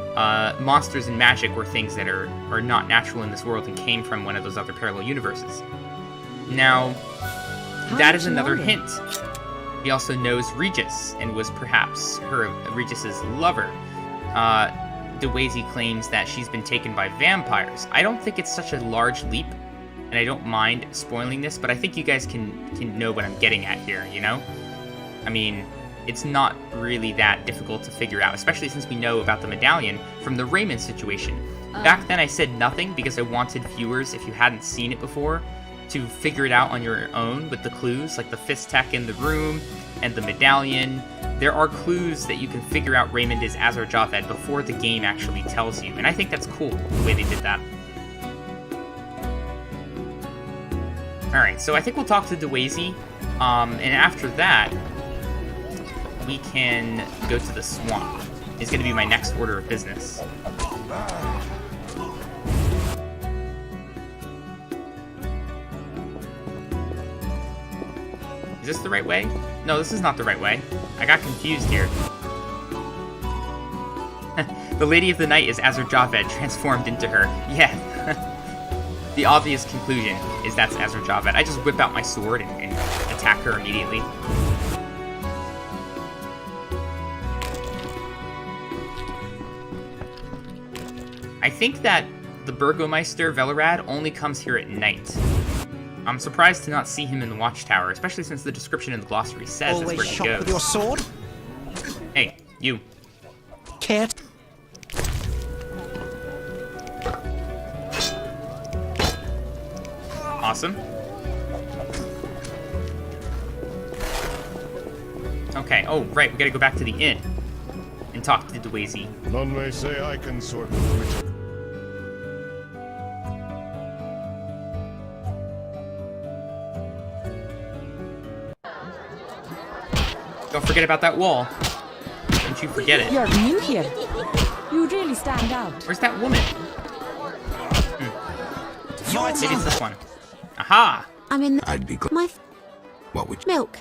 A: monsters and magic were things that are not natural in this world and came from one of those other parallel universes. Now, that is another hint. He also knows Regis, and was perhaps Regis's lover. a.w.t.y claims that she's been taken by vampires. I don't think it's such a large leap, and I don't mind spoiling this, but I think you guys can know what I'm getting at here, you know? I mean, it's not really that difficult to figure out, especially since we know about the medallion from the Raymond situation. Back then I said nothing because I wanted viewers, if you hadn't seen it before, to figure it out on your own with the clues, like the fist tech in the room and the medallion. There are clues that you can figure out Raymond is a.w.t.y before the game actually tells you, and I think that's cool, the way they did that. Alright, so I think we'll talk to a.w.t.y, and after that, we can go to the swamp. It's going to be my next order of business. Is this the right way? No, this is not the right way. I got confused here. The Lady of the Night is a.w.t.y transformed into her. Yeah. The obvious conclusion is that's a.w.t.y. I just whip out my sword and attack her immediately. I think that the Burgomeister Velerad only comes here at night. I'm surprised to not see him in the watchtower, especially since the description in the glossary says that's where he goes.
F: With your sword?
A: Hey, you.
F: Cat.
A: Awesome. Okay, oh, right, we gotta go back to the inn and talk to a.w.t.y.
E: None may say I can sort with Witcher.
A: Don't forget about that wall. Don't you forget it.
K: You're new here. You really stand out.
A: Where's that woman? Maybe it's this one. Aha!
J: I'm in
G: I'd be glad.
J: my
G: What would
J: milk.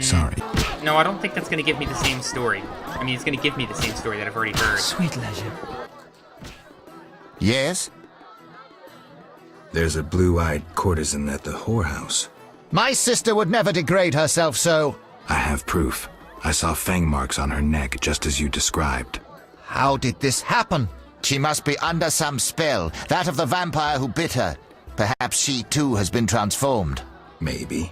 G: Sorry.
A: No, I don't think that's gonna give me the same story. I mean, it's gonna give me the same story that I've already heard.
B: Sweet leisure.
L: Yes?
G: There's a blue-eyed courtesan at the whorehouse.
L: My sister would never degrade herself so.
G: I have proof. I saw fang marks on her neck, just as you described.
L: How did this happen? She must be under some spell, that of the vampire who bit her. Perhaps she too has been transformed.
G: Maybe.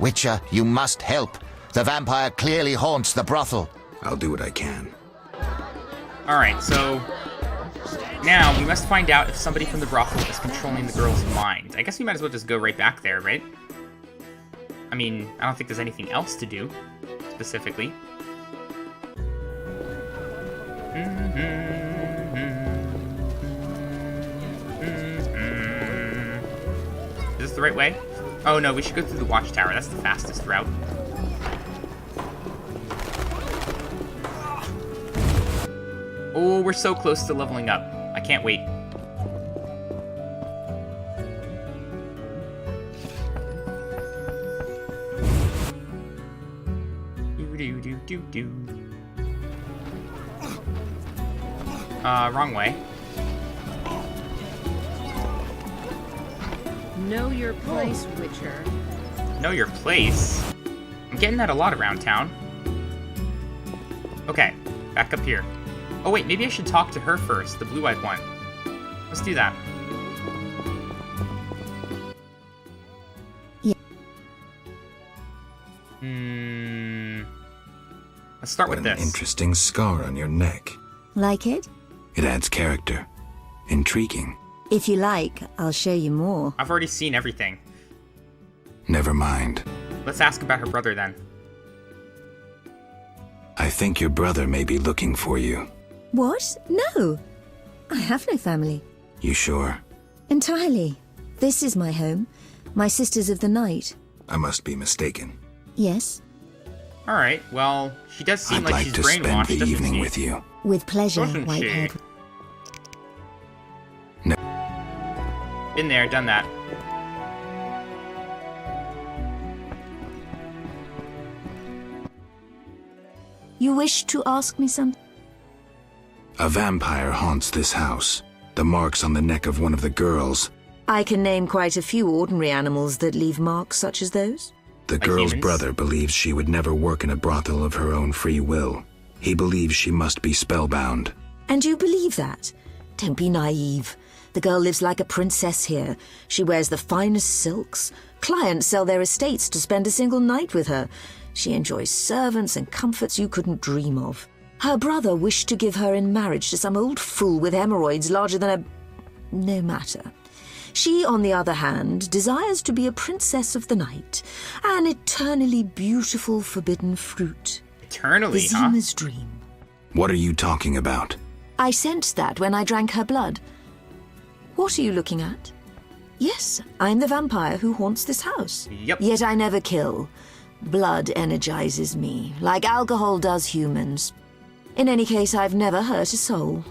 L: Witcher, you must help. The vampire clearly haunts the brothel.
G: I'll do what I can.
A: Alright, so now we must find out if somebody from the brothel is controlling the girl's mind. I guess we might as well just go right back there, right? I mean, I don't think there's anything else to do, specifically. Is this the right way? Oh no, we should go through the watchtower. That's the fastest route. Oh, we're so close to leveling up. I can't wait. Wrong way.
D: Know your place, Witcher.
A: Know your place? I'm getting that a lot around town. Okay, back up here. Oh wait, maybe I should talk to her first, the blue-eyed one. Let's do that.
O: Yeah.
A: Let's start with this.
G: An interesting scar on your neck.
O: Like it?
G: It adds character. Intriguing.
O: If you like, I'll show you more.
A: I've already seen everything.
G: Never mind.
A: Let's ask about her brother then.
G: I think your brother may be looking for you.
O: What? No. I have no family.
G: You sure?
O: Entirely. This is my home. My sisters of the night.
G: I must be mistaken.
O: Yes.
A: Alright, well, she does seem
G: I'd
A: like she's
G: to
A: brainwashed,
G: spend the
A: doesn't
G: evening
A: she?
G: with you.
O: With pleasure,
A: Doesn't she?
O: Whitehead.
G: No.
A: Been there, done that.
O: You wish to ask me something?
G: A vampire haunts this house. The marks on the neck of one of the girls.
N: I can name quite a few ordinary animals that leave marks such as those.
G: The
A: Like
G: girl's
A: humans?
G: brother believes she would never work in a brothel of her own free will. He believes she must be spellbound.
N: And you believe that? Don't be naive. The girl lives like a princess here. She wears the finest silks. Clients sell their estates to spend a single night with her. She enjoys servants and comforts you couldn't dream of. Her brother wished to give her in marriage to some old fool with hemorrhoids larger than a... No matter. She, on the other hand, desires to be a princess of the night, an eternally beautiful forbidden fruit.
A: Eternally, huh?
N: Vizima's dream.
G: What are you talking about?
N: I sensed that when I drank her blood. What are you looking at? Yes, I'm the vampire who haunts this house.
A: Yep.
N: Yet I never kill. Blood energizes me, like alcohol does humans. In any case, I've never hurt a soul.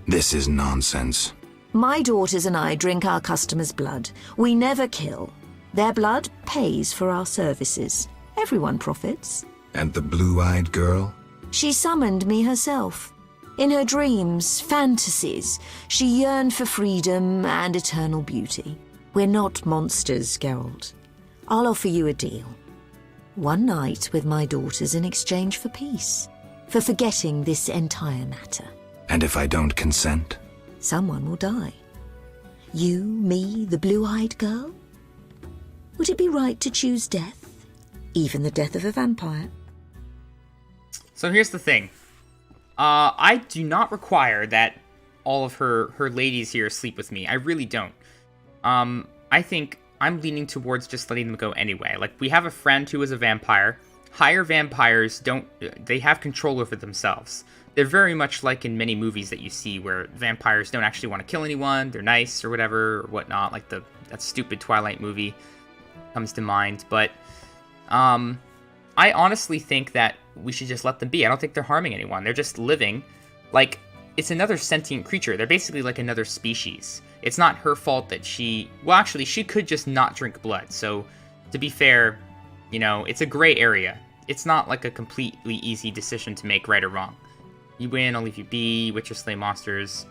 G: This is nonsense.
N: My daughters and I drink our customers' blood. We never kill. Their blood pays for our services. Everyone profits.
G: And the blue-eyed girl?
N: She summoned me herself. In her dreams, fantasies, she yearned for freedom and eternal beauty. We're not monsters, Geralt. I'll offer you a deal. One night with my daughters in exchange for peace, for forgetting this entire matter.
G: And if I don't consent?
N: Someone will die. You, me, the blue-eyed girl? Would it be right to choose death? Even the death of a vampire?
A: So here's the thing. I do not require that all of her ladies here sleep with me. I really don't. I think I'm leaning towards just letting them go anyway. Like, we have a friend who is a vampire. Higher vampires they have control over themselves. They're very much like in many movies that you see where vampires don't actually want to kill anyone. They're nice or whatever or whatnot. Like that stupid Twilight movie comes to mind. But I honestly think that we should just let them be. I don't think they're harming anyone. They're just living. Like, it's another sentient creature. They're basically like another species. It's not her fault that she could just not drink blood. So, to be fair, it's a gray area. It's not like a completely easy decision to make right or wrong. You win, I'll leave you be. Witcher, slay monsters.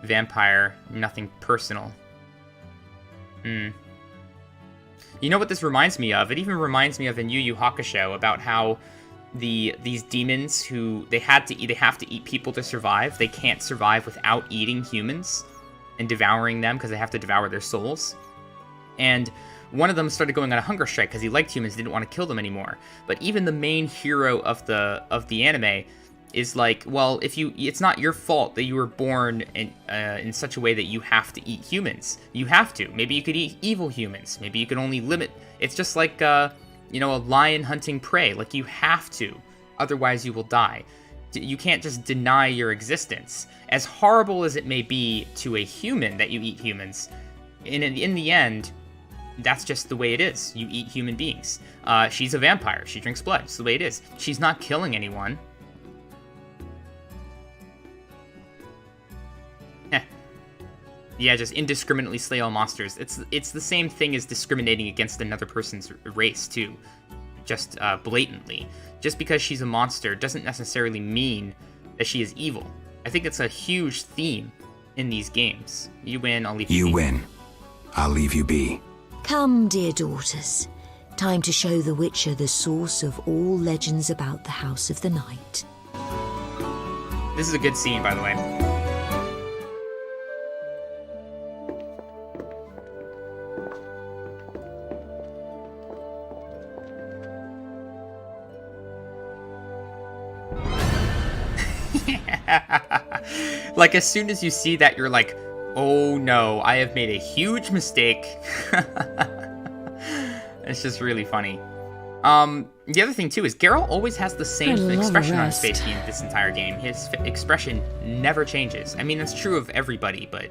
A: Vampire, nothing personal. You know what this reminds me of? It even reminds me of in Yu Yu Hakusho about how these demons who they have to eat people to survive. They can't survive without eating humans and devouring them because they have to devour their souls. And one of them started going on a hunger strike because he liked humans, didn't want to kill them anymore. But even the main hero of the anime is like, well, it's not your fault that you were born in such a way that you have to eat humans. You have to. Maybe you could eat evil humans. Maybe you could only limit. It's just like a lion hunting prey. Like, you have to, otherwise you will die. You can't just deny your existence. As horrible as it may be to a human that you eat humans, in the end, that's just the way it is. You eat human beings. She's a vampire. She drinks blood. It's the way it is. She's not killing anyone. Yeah, just indiscriminately slay all monsters. It's the same thing as discriminating against another person's race, too. Just blatantly. Just because she's a monster doesn't necessarily mean that she is evil. I think it's a huge theme in these games. You win, I'll leave you be.
G: You win. I'll leave you be.
N: Come, dear daughters. Time to show the Witcher the source of all legends about the House of the Night.
A: This is a good scene, by the way. Like, as soon as you see that, you're like, oh no, I have made a huge mistake. It's just really funny. The other thing, too, is Geralt always has the same expression on his face this entire game. His expression never changes. I mean, that's true of everybody, but,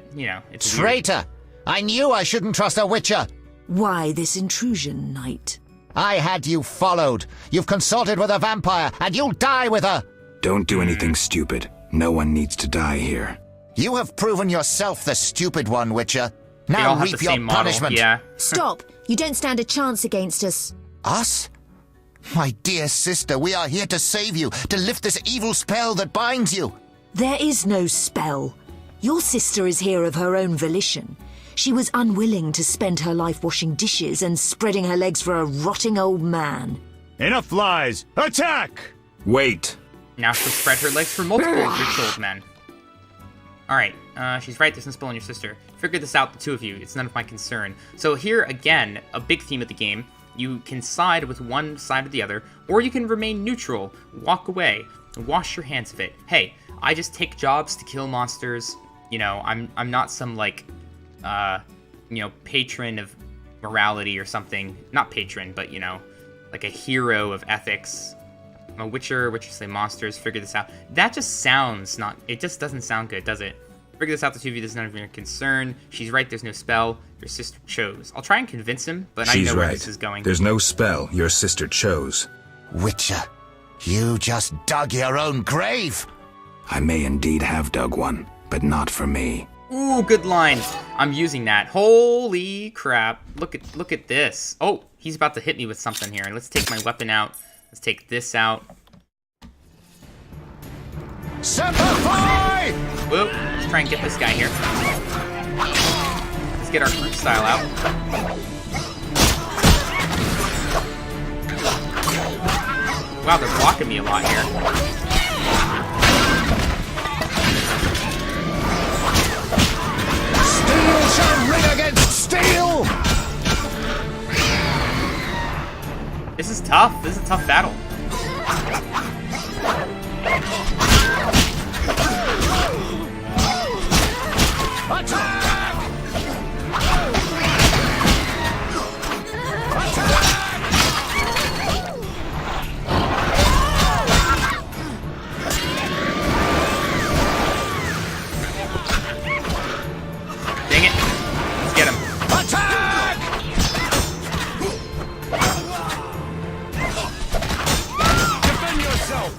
A: it's
L: Traitor!
A: weird.
L: I knew I shouldn't trust a Witcher!
N: Why this intrusion, knight?
L: I had you followed. You've consulted with a vampire, and you'll die with her!
G: Don't do anything stupid. No one needs to die here.
L: You have proven yourself the stupid one, Witcher.
A: They all
L: Now
A: have
L: reap
A: the
L: your
A: same model,
L: punishment.
A: yeah.
O: Stop! You don't stand a chance against us.
L: Us? My dear sister, we are here to save you, to lift this evil spell that binds you.
N: There is no spell. Your sister is here of her own volition. She was unwilling to spend her life washing dishes and spreading her legs for a rotting old man.
E: Enough lies! Attack!
G: Wait.
A: Now she'll spread her legs for multiple rich old men. Alright, she's right, there's no spell on your sister. Figure this out, the two of you. It's none of my concern. So here, again, a big theme of the game. You can side with one side or the other, or you can remain neutral, walk away, wash your hands of it. Hey, I just take jobs to kill monsters. I'm not some, patron of morality or something. Not patron, but, like a hero of ethics. I'm a witcher say monsters, figure this out. That just sounds it just doesn't sound good, does it? Figure this out, the two of you, this is none of your concern. She's right, there's no spell. Your sister chose. I'll try and convince him, but I know where this is going.
G: There's no spell. Your sister chose.
I: Witcher, you just dug your own grave.
G: I may indeed have dug one, but not for me.
A: Ooh, good line. I'm using that. Holy crap. Look at this. Oh, he's about to hit me with something here. Let's take my weapon out. Let's take this out.
I: Simplify!
A: Whoop. Let's try and get this guy here. Let's get our group style out. Wow, they're blocking me a lot here.
I: Steel shall ring against steel!
A: This is tough. This is a tough battle. Dang it. Let's get him.
I: Attack!
E: Defend yourself!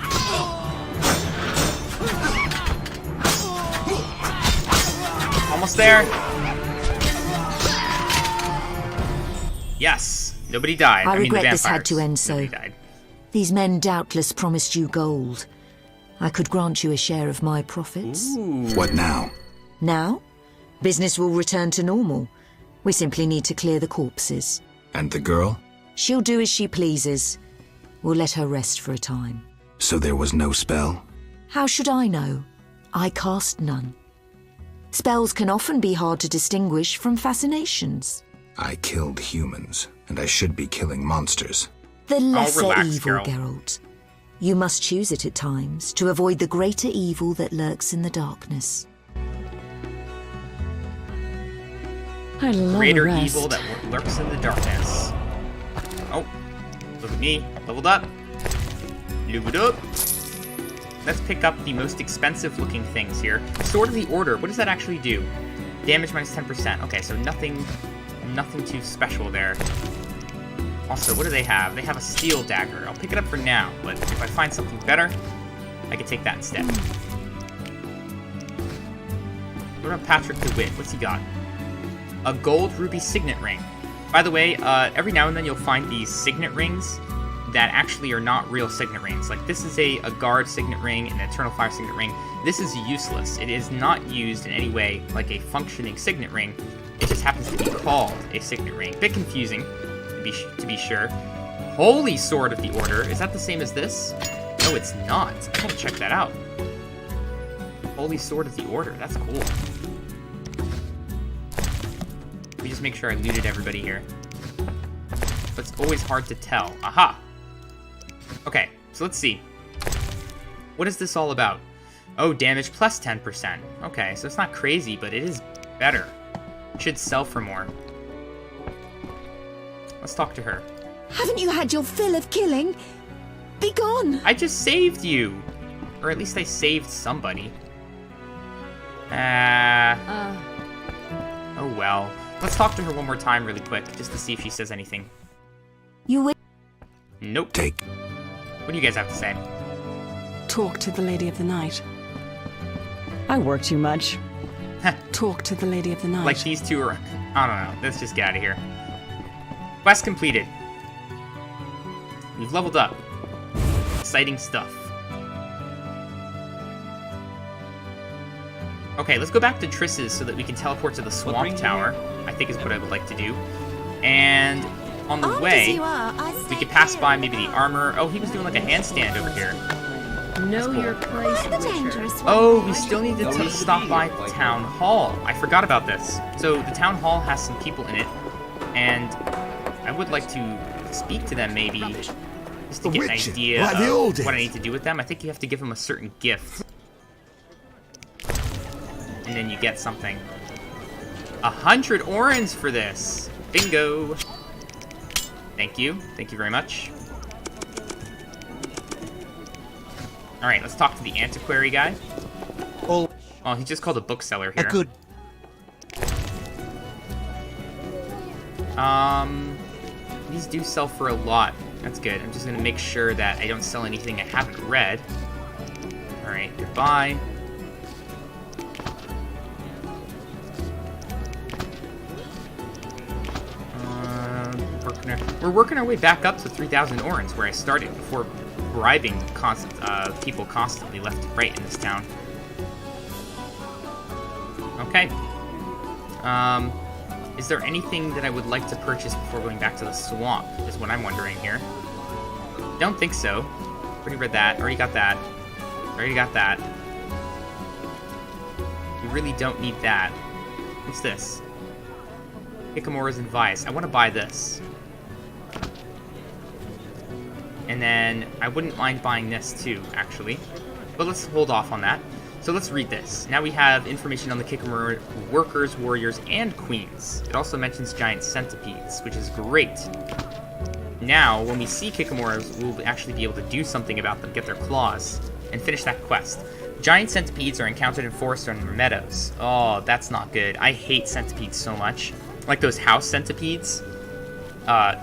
A: Almost there. Yes. Nobody died.
N: I
A: mean, the
N: regret this had to
A: vampires.
N: end so.
A: Nobody died.
N: These men doubtless promised you gold. I could grant you a share of my profits.
A: Ooh.
G: What now?
N: Now, business will return to normal. We simply need to clear the corpses.
G: And the girl?
N: She'll do as she pleases. We'll let her rest for a time.
G: So there was no spell?
N: How should I know? I cast none. Spells can often be hard to distinguish from fascinations.
G: I killed humans, and I should be killing monsters.
N: The lesser
A: relax,
N: evil,
A: Geralt.
N: Geralt. You must choose it at times to avoid the greater evil that lurks in the darkness.
K: I love
A: Greater
K: a rest.
A: evil that lurks in the darkness. Oh, look at me. Leveled up. Leveled up. Let's pick up the most expensive looking things here. Sword of the Order. What does that actually do? Damage minus 10%. Okay, so nothing too special there. Also, what do they have? They have a steel dagger. I'll pick it up for now, but if I find something better, I can take that instead. What about Patrick DeWitt? What's he got? A gold ruby signet ring. By the way, every now and then you'll find these signet rings that actually are not real signet rings. Like, this is a guard signet ring and an eternal fire signet ring. This is useless. It is not used in any way like a functioning signet ring. It just happens to be called a signet ring. Bit confusing, to be sure. Holy Sword of the Order. Is that the same as this? No, it's not. I gotta check that out. Holy Sword of the Order. That's cool. Let me just make sure I looted everybody here. But it's always hard to tell. Aha! Okay, so let's see. What is this all about? Oh, damage plus 10%. Okay, so it's not crazy, but it is better. It should sell for more. Let's talk to her.
O: Haven't you had your fill of killing? Be gone!
A: I just saved you! Or at least I saved somebody. Oh well. Let's talk to her one more time really quick, just to see if she says anything.
O: You will.
A: Nope.
G: Take.
A: What do you guys have to say?
K: Talk to the Lady of the Night. I work too much. Talk to the Lady of the Night.
A: Like these two are... I don't know. Let's just get out of here. Quest completed. We've leveled up. Exciting stuff. Okay, let's go back to Triss's so that we can teleport to the Swamp Tower. I think is what I would like to do. And on the way, we could pass by maybe the armor. Oh, he was doing like a handstand over here.
D: Know your place, Witcher.
A: Oh, we still need to stop by the town hall. I forgot about this. So the town hall has some people in it, and I would like to speak to them maybe, just to get an idea of what I need to do with them. I think you have to give them a certain gift, and then you get something. 100 orans for this. Bingo. Thank you. Thank you very much. Alright, let's talk to the antiquary guy. Oh, he's just called a bookseller here.
F: Good.
A: These do sell for a lot. That's good. I'm just gonna make sure that I don't sell anything I haven't read. Alright, goodbye. We're working our way back up to 3,000 orans where I started before bribing people constantly left and right in this town. Okay. Is there anything that I would like to purchase before going back to the swamp, is what I'm wondering here. Don't think so. Already read that. Already got that. Already got that. You really don't need that. What's this? Hickamora's Advice. I want to buy this. And then I wouldn't mind buying this too, actually. But let's hold off on that. So let's read this. Now we have information on the Kikamura workers, warriors, and queens. It also mentions giant centipedes, which is great. Now, when we see Kikamuras, we'll actually be able to do something about them, get their claws, and finish that quest. Giant centipedes are encountered in forests or in meadows. Oh, that's not good. I hate centipedes so much. Like those house centipedes.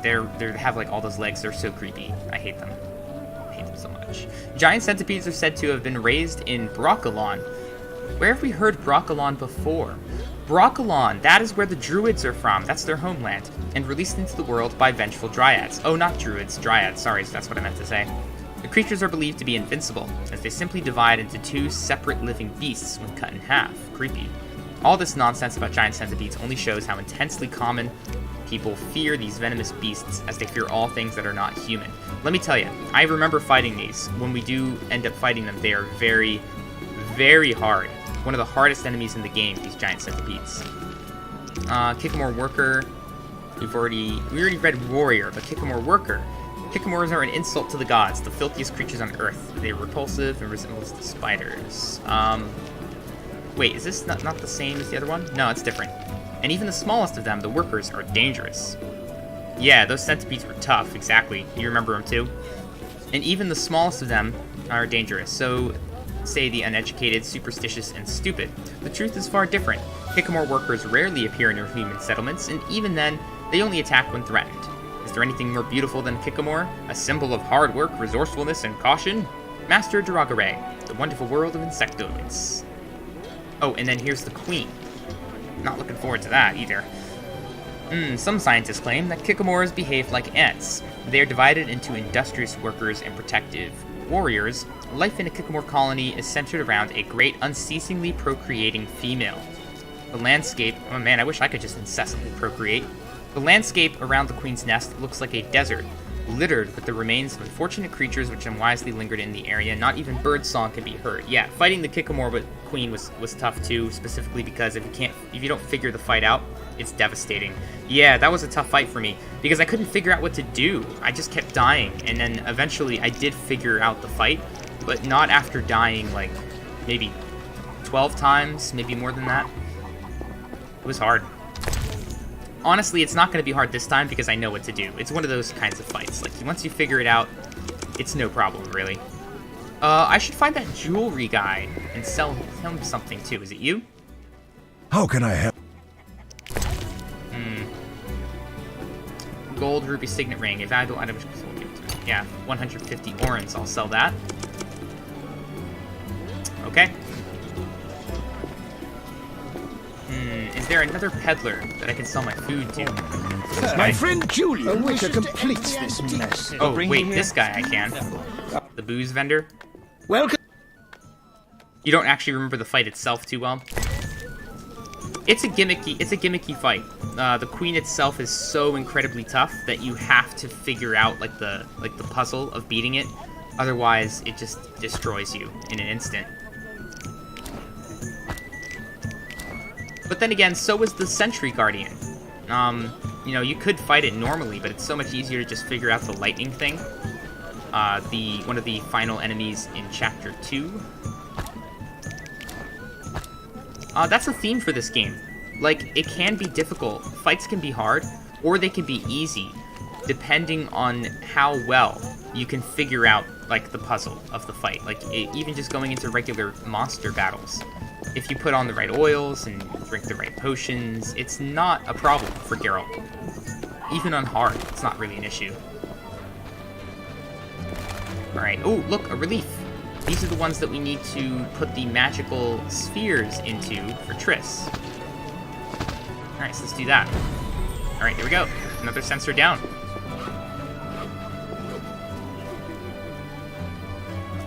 A: They have like all those legs. They're so creepy. I hate them. I hate them so much. Giant centipedes are said to have been raised in Broccolon. Where have we heard Broccolon before? Broccolon, that is where the druids are from. That's their homeland. And released into the world by vengeful dryads. Oh, not druids, dryads. Sorry, that's what I meant to say. The creatures are believed to be invincible, as they simply divide into two separate living beasts when cut in half. Creepy. All this nonsense about giant centipedes only shows how intensely common people fear these venomous beasts, as they fear all things that are not human. Let me tell you, I remember fighting these. When we do end up fighting them, they are very, very hard. One of the hardest enemies in the game, these giant centipedes. Kikamura Worker. We already read Warrior, but Kikamura Worker. Kikamuras are an insult to the gods, the filthiest creatures on Earth. They are repulsive and resemble the spiders. Wait, is this not the same as the other one? No, it's different. And even the smallest of them, the workers, are dangerous. Yeah, those centipedes were tough, exactly. You remember them too? And even the smallest of them are dangerous, so say the uneducated, superstitious, and stupid. The truth is far different. Kikamura workers rarely appear in your human settlements, and even then, they only attack when threatened. Is there anything more beautiful than Kikamura? A symbol of hard work, resourcefulness, and caution? Master Duragare, the wonderful world of insectoids. Oh, and then here's the queen. Not looking forward to that, either. Some scientists claim that Kikamuras behave like ants. They are divided into industrious workers and protective warriors. Life in a Kikamura colony is centered around a great, unceasingly procreating female. The landscape... Oh man, I wish I could just incessantly procreate. The landscape around the queen's nest looks like a desert, littered with the remains of unfortunate creatures which unwisely lingered in the area. Not even birdsong can be heard. Yeah, fighting the Kikamura queen was tough too, specifically because if you don't figure the fight out, it's devastating. Yeah, that was a tough fight for me, because I couldn't figure out what to do. I just kept dying, and then eventually I did figure out the fight, but not after dying like maybe 12 times, maybe more than that. It was hard. Honestly, it's not going to be hard this time because I know what to do. It's one of those kinds of fights. Like, once you figure it out, it's no problem, really. I should find that jewelry guy and sell him something, too. Is it you?
P: How can I help?
A: Gold ruby signet ring. A valuable item. Yeah, 150 orans. I'll sell that. Okay. Is there another peddler that I can sell my food to?
C: My friend Julian wishes to complete this mess.
A: Oh, wait, this guy I can. The booze vendor.
C: Welcome.
A: You don't actually remember the fight itself too well. It's a gimmicky fight. The queen itself is so incredibly tough that you have to figure out like the puzzle of beating it. Otherwise, it just destroys you in an instant. But then again, so is the Sentry Guardian. You know, you could fight it normally, but it's so much easier to just figure out the lightning thing. One of the final enemies in Chapter 2. That's a theme for this game. like, it can be difficult. Fights can be hard, or they can be easy, depending on how well you can figure out, like, the puzzle of the fight. Like, even just going into regular monster battles. If you put on the right oils and drink the right potions, it's not a problem for Geralt. Even on hard, it's not really an issue. Alright, oh, look, a relief. These are the ones that we need to put the magical spheres into for Triss. Alright, so let's do that. Alright, here we go. Another sensor down.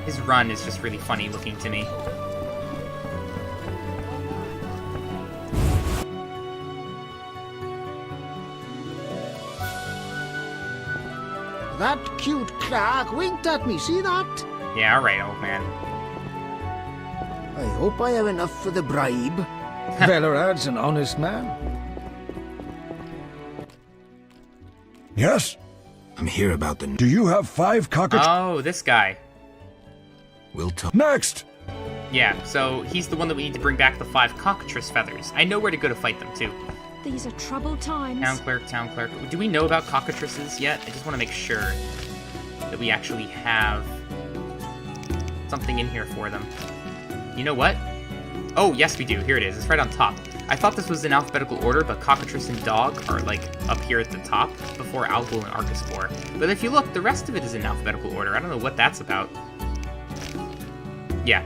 A: His run is just really funny looking to me.
C: That cute Clark winked at me, see that?
A: Yeah, alright, old man.
C: I hope I have enough for the bribe. Velarad's an honest man.
P: Yes?
G: I'm here about the...
P: Do you have 5 cockatrices?
A: Oh, this guy.
G: We'll talk.
P: Next!
A: Yeah, so he's the one that we need to bring back the 5 cockatrice feathers. I know where to go to fight them, too.
D: These are troubled times.
A: Town clerk. Do we know about cockatrices yet? I just want to make sure that we actually have something in here for them. You know what? Oh, yes we do. Here it is. It's right on top. I thought this was in alphabetical order, but cockatrice and dog are, like, up here at the top before Algol and Arcaspor. But if you look, the rest of it is in alphabetical order. I don't know what that's about. Yeah.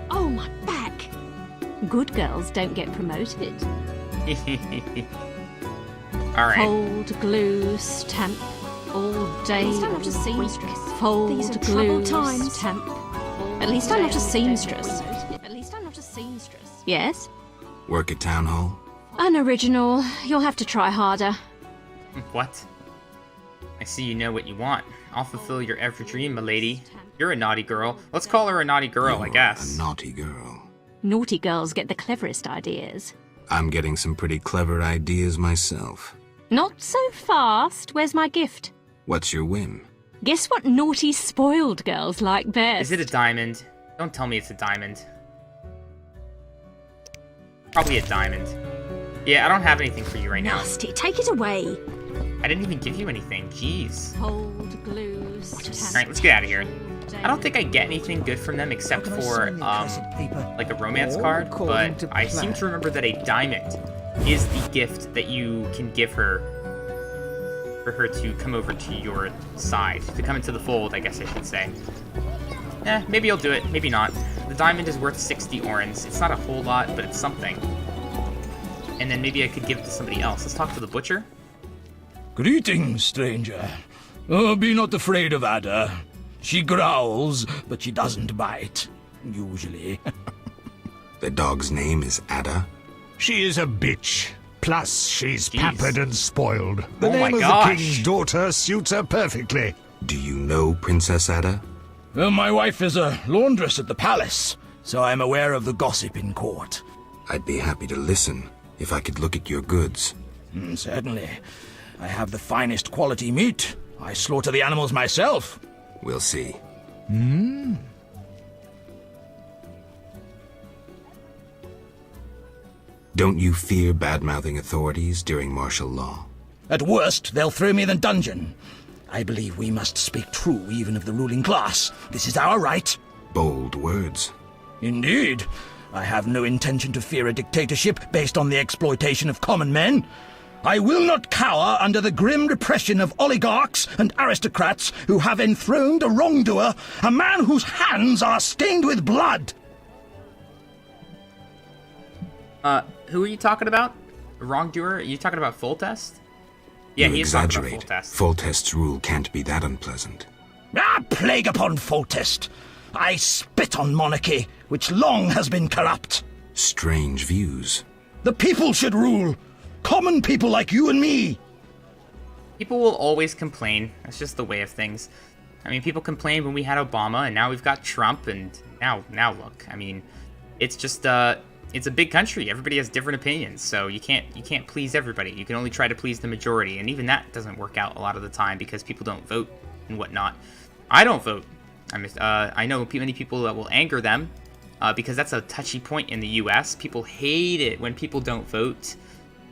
D: Oh, my back. Good girls don't get promoted.
A: Alright.
D: Fold, glue, stamp, all day. At least I'm not a seamstress. Fold,
J: These are
D: glue,
J: troubled times.
D: stamp. At least I'm not a seamstress. At least I'm not a seamstress. Yes?
G: Work at town hall?
D: Unoriginal. You'll have to try harder.
A: What? I see you know what you want. I'll fulfill your every dream, milady. You're a naughty girl. Let's call her a naughty girl, I guess.
G: A naughty girl.
D: Naughty girls get the cleverest ideas.
G: I'm getting some pretty clever ideas myself.
D: Not so fast. Where's my gift?
G: What's your whim?
D: Guess what naughty, spoiled girls like best?
A: Is it a diamond? Don't tell me it's a diamond. Probably a diamond. Yeah, I don't have anything for you right now.
D: Nasty. Take it away.
A: I didn't even give you anything. Jeez.
D: Hold, glue, stamp.
A: Alright, let's get out of here. I don't think I get anything good from them except for, like a romance card, but I seem to remember that a diamond is the gift that you can give her for her to come over to your side. To come into the fold, I guess I should say. Maybe I'll do it, maybe not. The diamond is worth 60 orens. It's not a whole lot, but it's something. And then maybe I could give it to somebody else. Let's talk to the butcher.
C: Greetings, stranger. Oh, be not afraid of Ada. She growls, but she doesn't bite. Usually.
G: The dog's name is Ada?
E: She is a bitch. Plus, she's pampered and spoiled. The
A: Oh my
E: name of
A: gosh.
E: the king's daughter suits her perfectly.
G: Do you know Princess Ada?
C: Well, my wife is a laundress at the palace, so I'm aware of the gossip in court.
G: I'd be happy to listen, if I could look at your goods.
C: Certainly. I have the finest quality meat. I slaughter the animals myself.
G: We'll see. Don't you fear bad-mouthing authorities during martial law?
C: At worst, they'll throw me in the dungeon. I believe we must speak true even of the ruling class. This is our right.
G: Bold words.
C: Indeed. I have no intention to fear a dictatorship based on the exploitation of common men. I will not cower under the grim repression of oligarchs and aristocrats who have enthroned a wrongdoer, a man whose hands are stained with blood.
A: Who are you talking about? Wrongdoer? Are you talking about Foltest? Yeah,
G: You
A: he is talking
G: exaggerate.
A: about Foltest.
G: Foltest's rule can't be that unpleasant.
C: Plague upon Foltest! I spit on monarchy, which long has been corrupt.
G: Strange views.
C: The people should rule. Common people like you and me.
A: People will always complain. That's just the way of things. I mean, people complained when we had Obama, and now we've got Trump, and now look. I mean, it's just it's a big country. Everybody has different opinions, so you can't please everybody. You can only try to please the majority, and even that doesn't work out a lot of the time because people don't vote and whatnot. I don't vote. I know many people that will anger them, because that's a touchy point in the U.S. People hate it when people don't vote.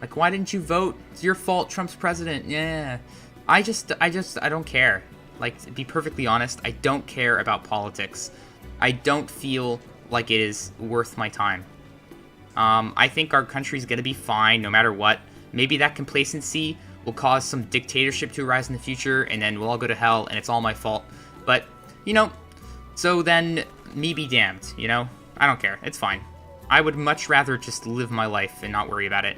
A: Like, why didn't you vote? It's your fault. Trump's president. Yeah. I don't care. Like, to be perfectly honest, I don't care about politics. I don't feel like it is worth my time. I think our country's gonna be fine no matter what. Maybe that complacency will cause some dictatorship to arise in the future, and then we'll all go to hell, and it's all my fault. But, so then me be damned, I don't care. It's fine. I would much rather just live my life and not worry about it.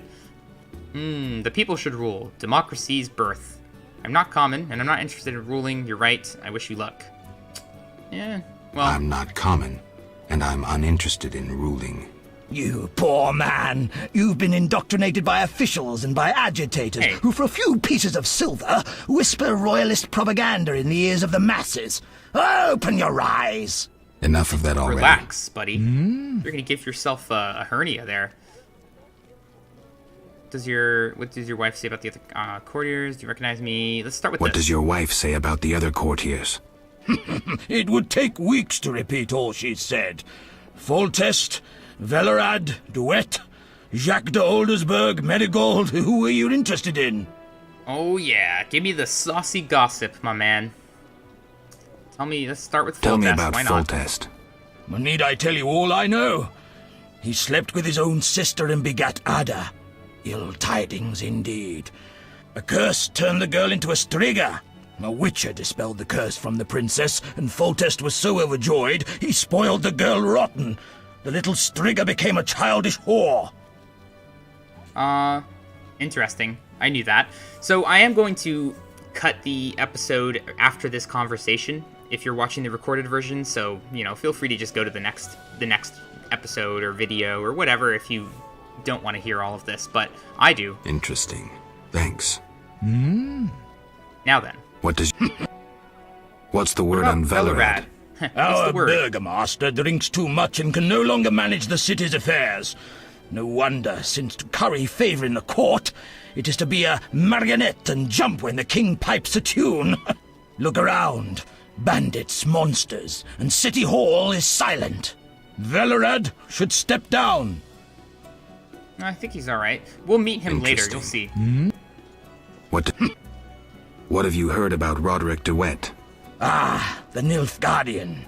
A: The people should rule. Democracy's birth. I'm not common, and I'm not interested in ruling. You're right. I wish you luck. Yeah, well...
G: I'm not common, and I'm uninterested in ruling.
C: You poor man. You've been indoctrinated by officials and by agitators who, for a few pieces of silver, whisper royalist propaganda in the ears of the masses. Open your eyes.
G: Enough of that already.
A: Relax, buddy. You're gonna give yourself a hernia there. What does your wife say about the other courtiers? Do you recognize me? Let's start with
G: What does your wife say about the other courtiers?
C: It would take weeks to repeat all she said. Foltest, Velerad, a.w.t.y, Jacques de Oldersberg, Marigold. Who are you interested in?
A: Oh yeah, give me the saucy gossip, my man. Let's start with Foltest.
G: Tell me about
A: Why not?
G: Foltest.
C: Need I tell you all I know? He slept with his own sister and begat Ada. Ill tidings indeed. A curse turned the girl into a striga. A witcher dispelled the curse from the princess, and Foltest was so overjoyed he spoiled the girl rotten. The little striga became a childish whore.
A: Interesting. I knew that. So I am going to cut the episode after this conversation if you're watching the recorded version, so, feel free to just go to the next episode or video or whatever if you don't want to hear all of this, but I do.
G: Interesting. Thanks.
A: Now then.
G: What's the word on Velerad?
C: Our burgomaster drinks too much and can no longer manage the city's affairs. No wonder, since to curry favour in the court, it is to be a marionette and jump when the king pipes a tune. Look around. Bandits, monsters, and City Hall is silent. Velerad should step down.
A: I think he's alright. We'll meet him later, you'll see.
G: What have you heard about Roderick de.w.t.y?
C: The Nilfgaardian.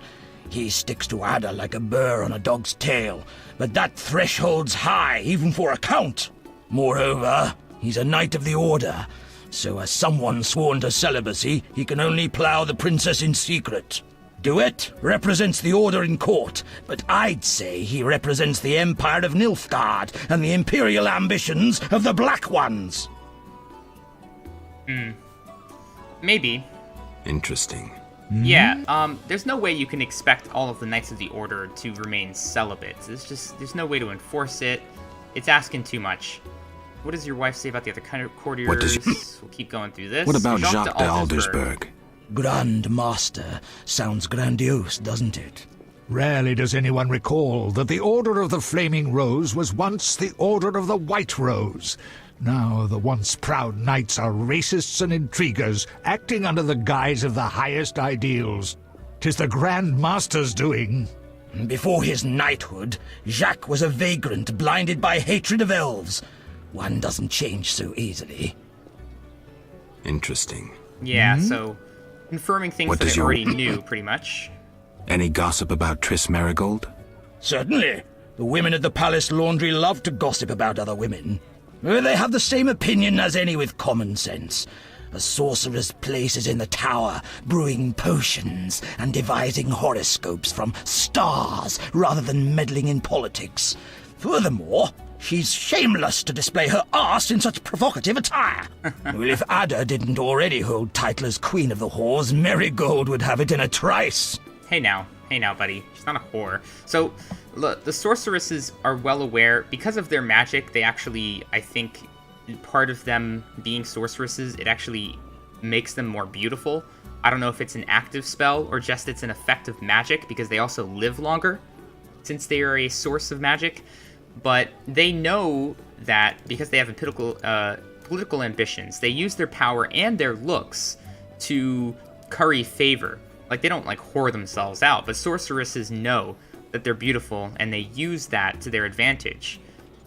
C: He sticks to Ada like a burr on a dog's tail, but that threshold's high, even for a count. Moreover, he's a Knight of the Order, so as someone sworn to celibacy, he can only plough the princess in secret. De.w.t. represents the Order in court, but I'd say he represents the Empire of Nilfgaard and the imperial ambitions of the Black Ones.
A: Maybe.
G: Interesting.
A: Yeah, there's no way you can expect all of the Knights of the Order to remain celibate. There's no way to enforce it. It's asking too much. What does your wife say about the other courtiers? We'll keep going through this.
G: What about Jacques de Oldersberg?
C: Grand Master. Sounds grandiose, doesn't it?
E: Rarely does anyone recall that the Order of the Flaming Rose was once the Order of the White Rose. Now the once proud knights are racists and intriguers, acting under the guise of the highest ideals. 'Tis the Grand Master's doing.
C: Before his knighthood, Jacques was a vagrant blinded by hatred of elves. One doesn't change so easily.
G: Interesting.
A: Yeah, so confirming things that I already knew, pretty much.
G: Any gossip about Triss Marigold?
C: Certainly. The women at the palace laundry love to gossip about other women. They have the same opinion as any with common sense. A sorcerer's place is in the tower, brewing potions and devising horoscopes from stars rather than meddling in politics. Furthermore, she's shameless to display her arse in such provocative attire. Well, if Ada didn't already hold title as Queen of the Whores, Marigold would have it in a trice.
A: Hey now, buddy. She's not a whore. So, look, the sorceresses are well aware, because of their magic, they actually, I think, part of them being sorceresses, it actually makes them more beautiful. I don't know if it's an active spell or just it's an effect of magic, because they also live longer, since they are a source of magic. But they know that because they have political ambitions, they use their power and their looks to curry favor. Like, they don't, whore themselves out, but sorceresses know that they're beautiful, and they use that to their advantage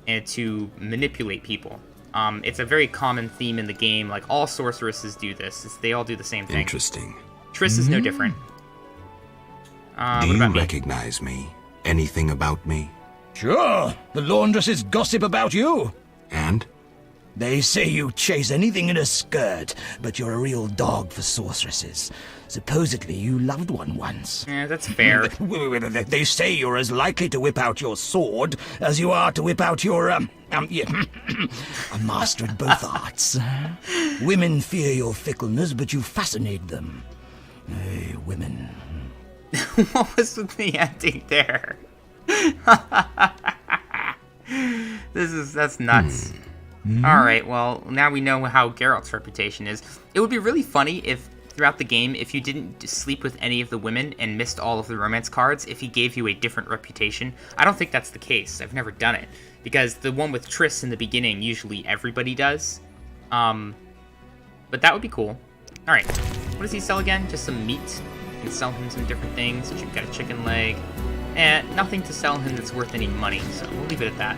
A: and to manipulate people. It's a very common theme in the game. Like, all sorceresses do this. They all do the same thing.
G: Interesting.
A: Triss is no different.
G: Do you recognize me? Anything about me?
C: Sure. The laundresses gossip about you.
G: And?
C: They say you chase anything in a skirt, but you're a real dog for sorceresses. Supposedly you loved one once.
A: Yeah, that's fair.
C: They say you're as likely to whip out your sword as you are to whip out your, a master at both arts. Women fear your fickleness, but you fascinate them. Hey, women.
A: What was with the ending there? That's nuts. Alright, well, now we know how Geralt's reputation is. It would be really funny if, throughout the game, if you didn't sleep with any of the women and missed all of the romance cards, if he gave you a different reputation. I don't think that's the case. I've never done it. Because the one with Triss in the beginning, usually everybody does. But that would be cool. Alright, what does he sell again? Just some meat? You can sell him some different things. You've got a chicken leg. Nothing to sell him that's worth any money, so we'll leave it at that.